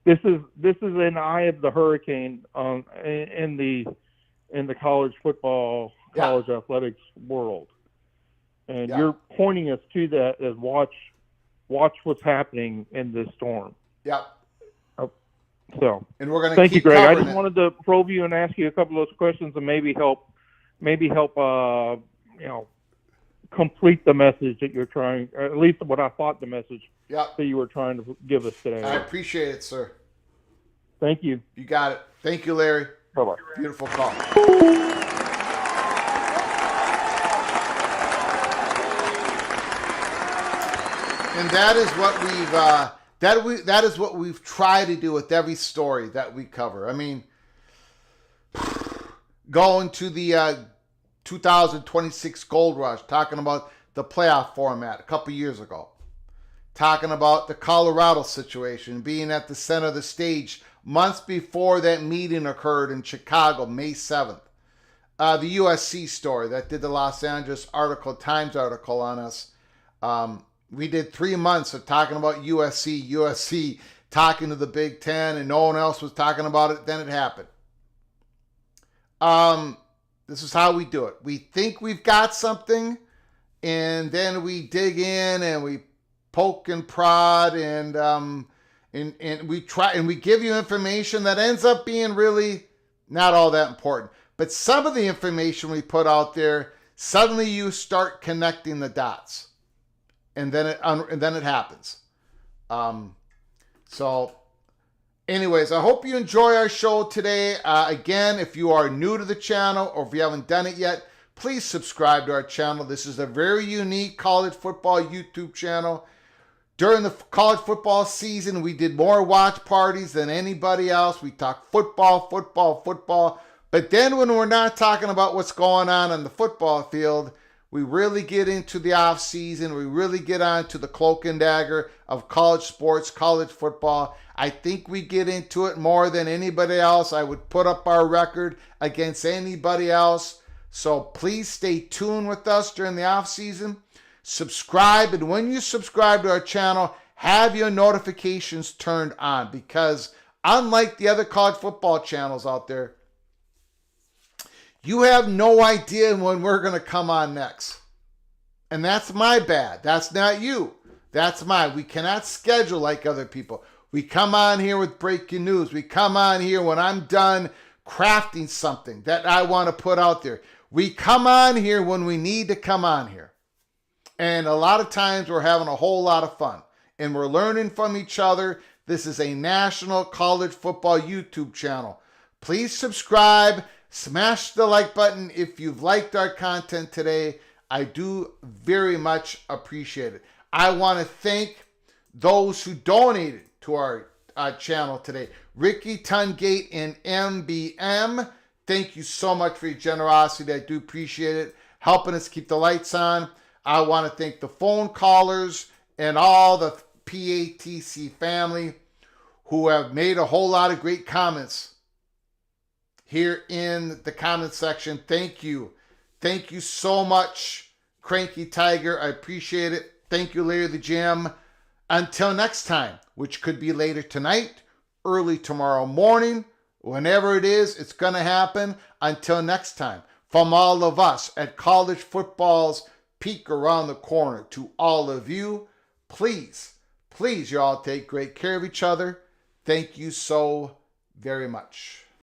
This is an eye of the hurricane in the college football, college athletics world, and you're pointing us to that as watch watch what's happening in this storm. Yep. So, and we're going to thank you, keep Greg. I covering just it. wanted to probe you and ask you a couple of those questions and maybe help complete the message that you're trying, or at least what I thought the message Yep. that you were trying to give us today. I appreciate it, sir. Thank you. You got it. Thank you, Larry. Bye-bye. Beautiful call. And that is what that is what we've tried to do with every story that we cover. I mean, going to the 2026 Gold Rush, talking about the playoff format a couple years ago, talking about the Colorado situation, being at the center of the stage months before that meeting occurred in Chicago, May 7th. The USC story that did the Los Angeles Times article on us. We did 3 months of talking about USC talking to the Big Ten, and no one else was talking about it. Then it happened. This is how we do it. We think we've got something, and then we dig in and we poke and prod, and we try, and we give you information that ends up being really not all that important. But some of the information we put out there, suddenly you start connecting the dots. And then it happens. So, anyways, I hope you enjoy our show today. Again, if you are new to the channel or if you haven't done it yet, please subscribe to our channel. This is a very unique college football YouTube channel. During the college football season, we did more watch parties than anybody else. We talked football. But then when we're not talking about what's going on the football field, we really get into the off season. We really get on to the cloak and dagger of college sports, college football. I think we get into it more than anybody else. I would put up our record against anybody else. So please stay tuned with us during the off season. Subscribe, and when you subscribe to our channel, have your notifications turned on, because unlike the other college football channels out there, you have no idea when we're going to come on next. And that's my bad. That's not you. That's mine. We cannot schedule like other people. We come on here with breaking news. We come on here when I'm done crafting something that I want to put out there. We come on here when we need to come on here. And a lot of times we're having a whole lot of fun. And we're learning from each other. This is a national college football YouTube channel. Please subscribe. Smash the like button if you've liked our content today. I do very much appreciate it. I want to thank those who donated to our channel today. Ricky Tungate and MBM. Thank you so much for your generosity. I do appreciate it. Helping us keep the lights on. I want to thank the phone callers and all the PATC family who have made a whole lot of great comments here in the comment section. Thank you. Thank you so much, Cranky Tiger. I appreciate it. Thank you, Larry the Jim. Until next time, which could be later tonight, early tomorrow morning, whenever it is, it's going to happen. Until next time, from all of us at College Football's Peak Around the Corner to all of you, please, you all take great care of each other. Thank you so very much.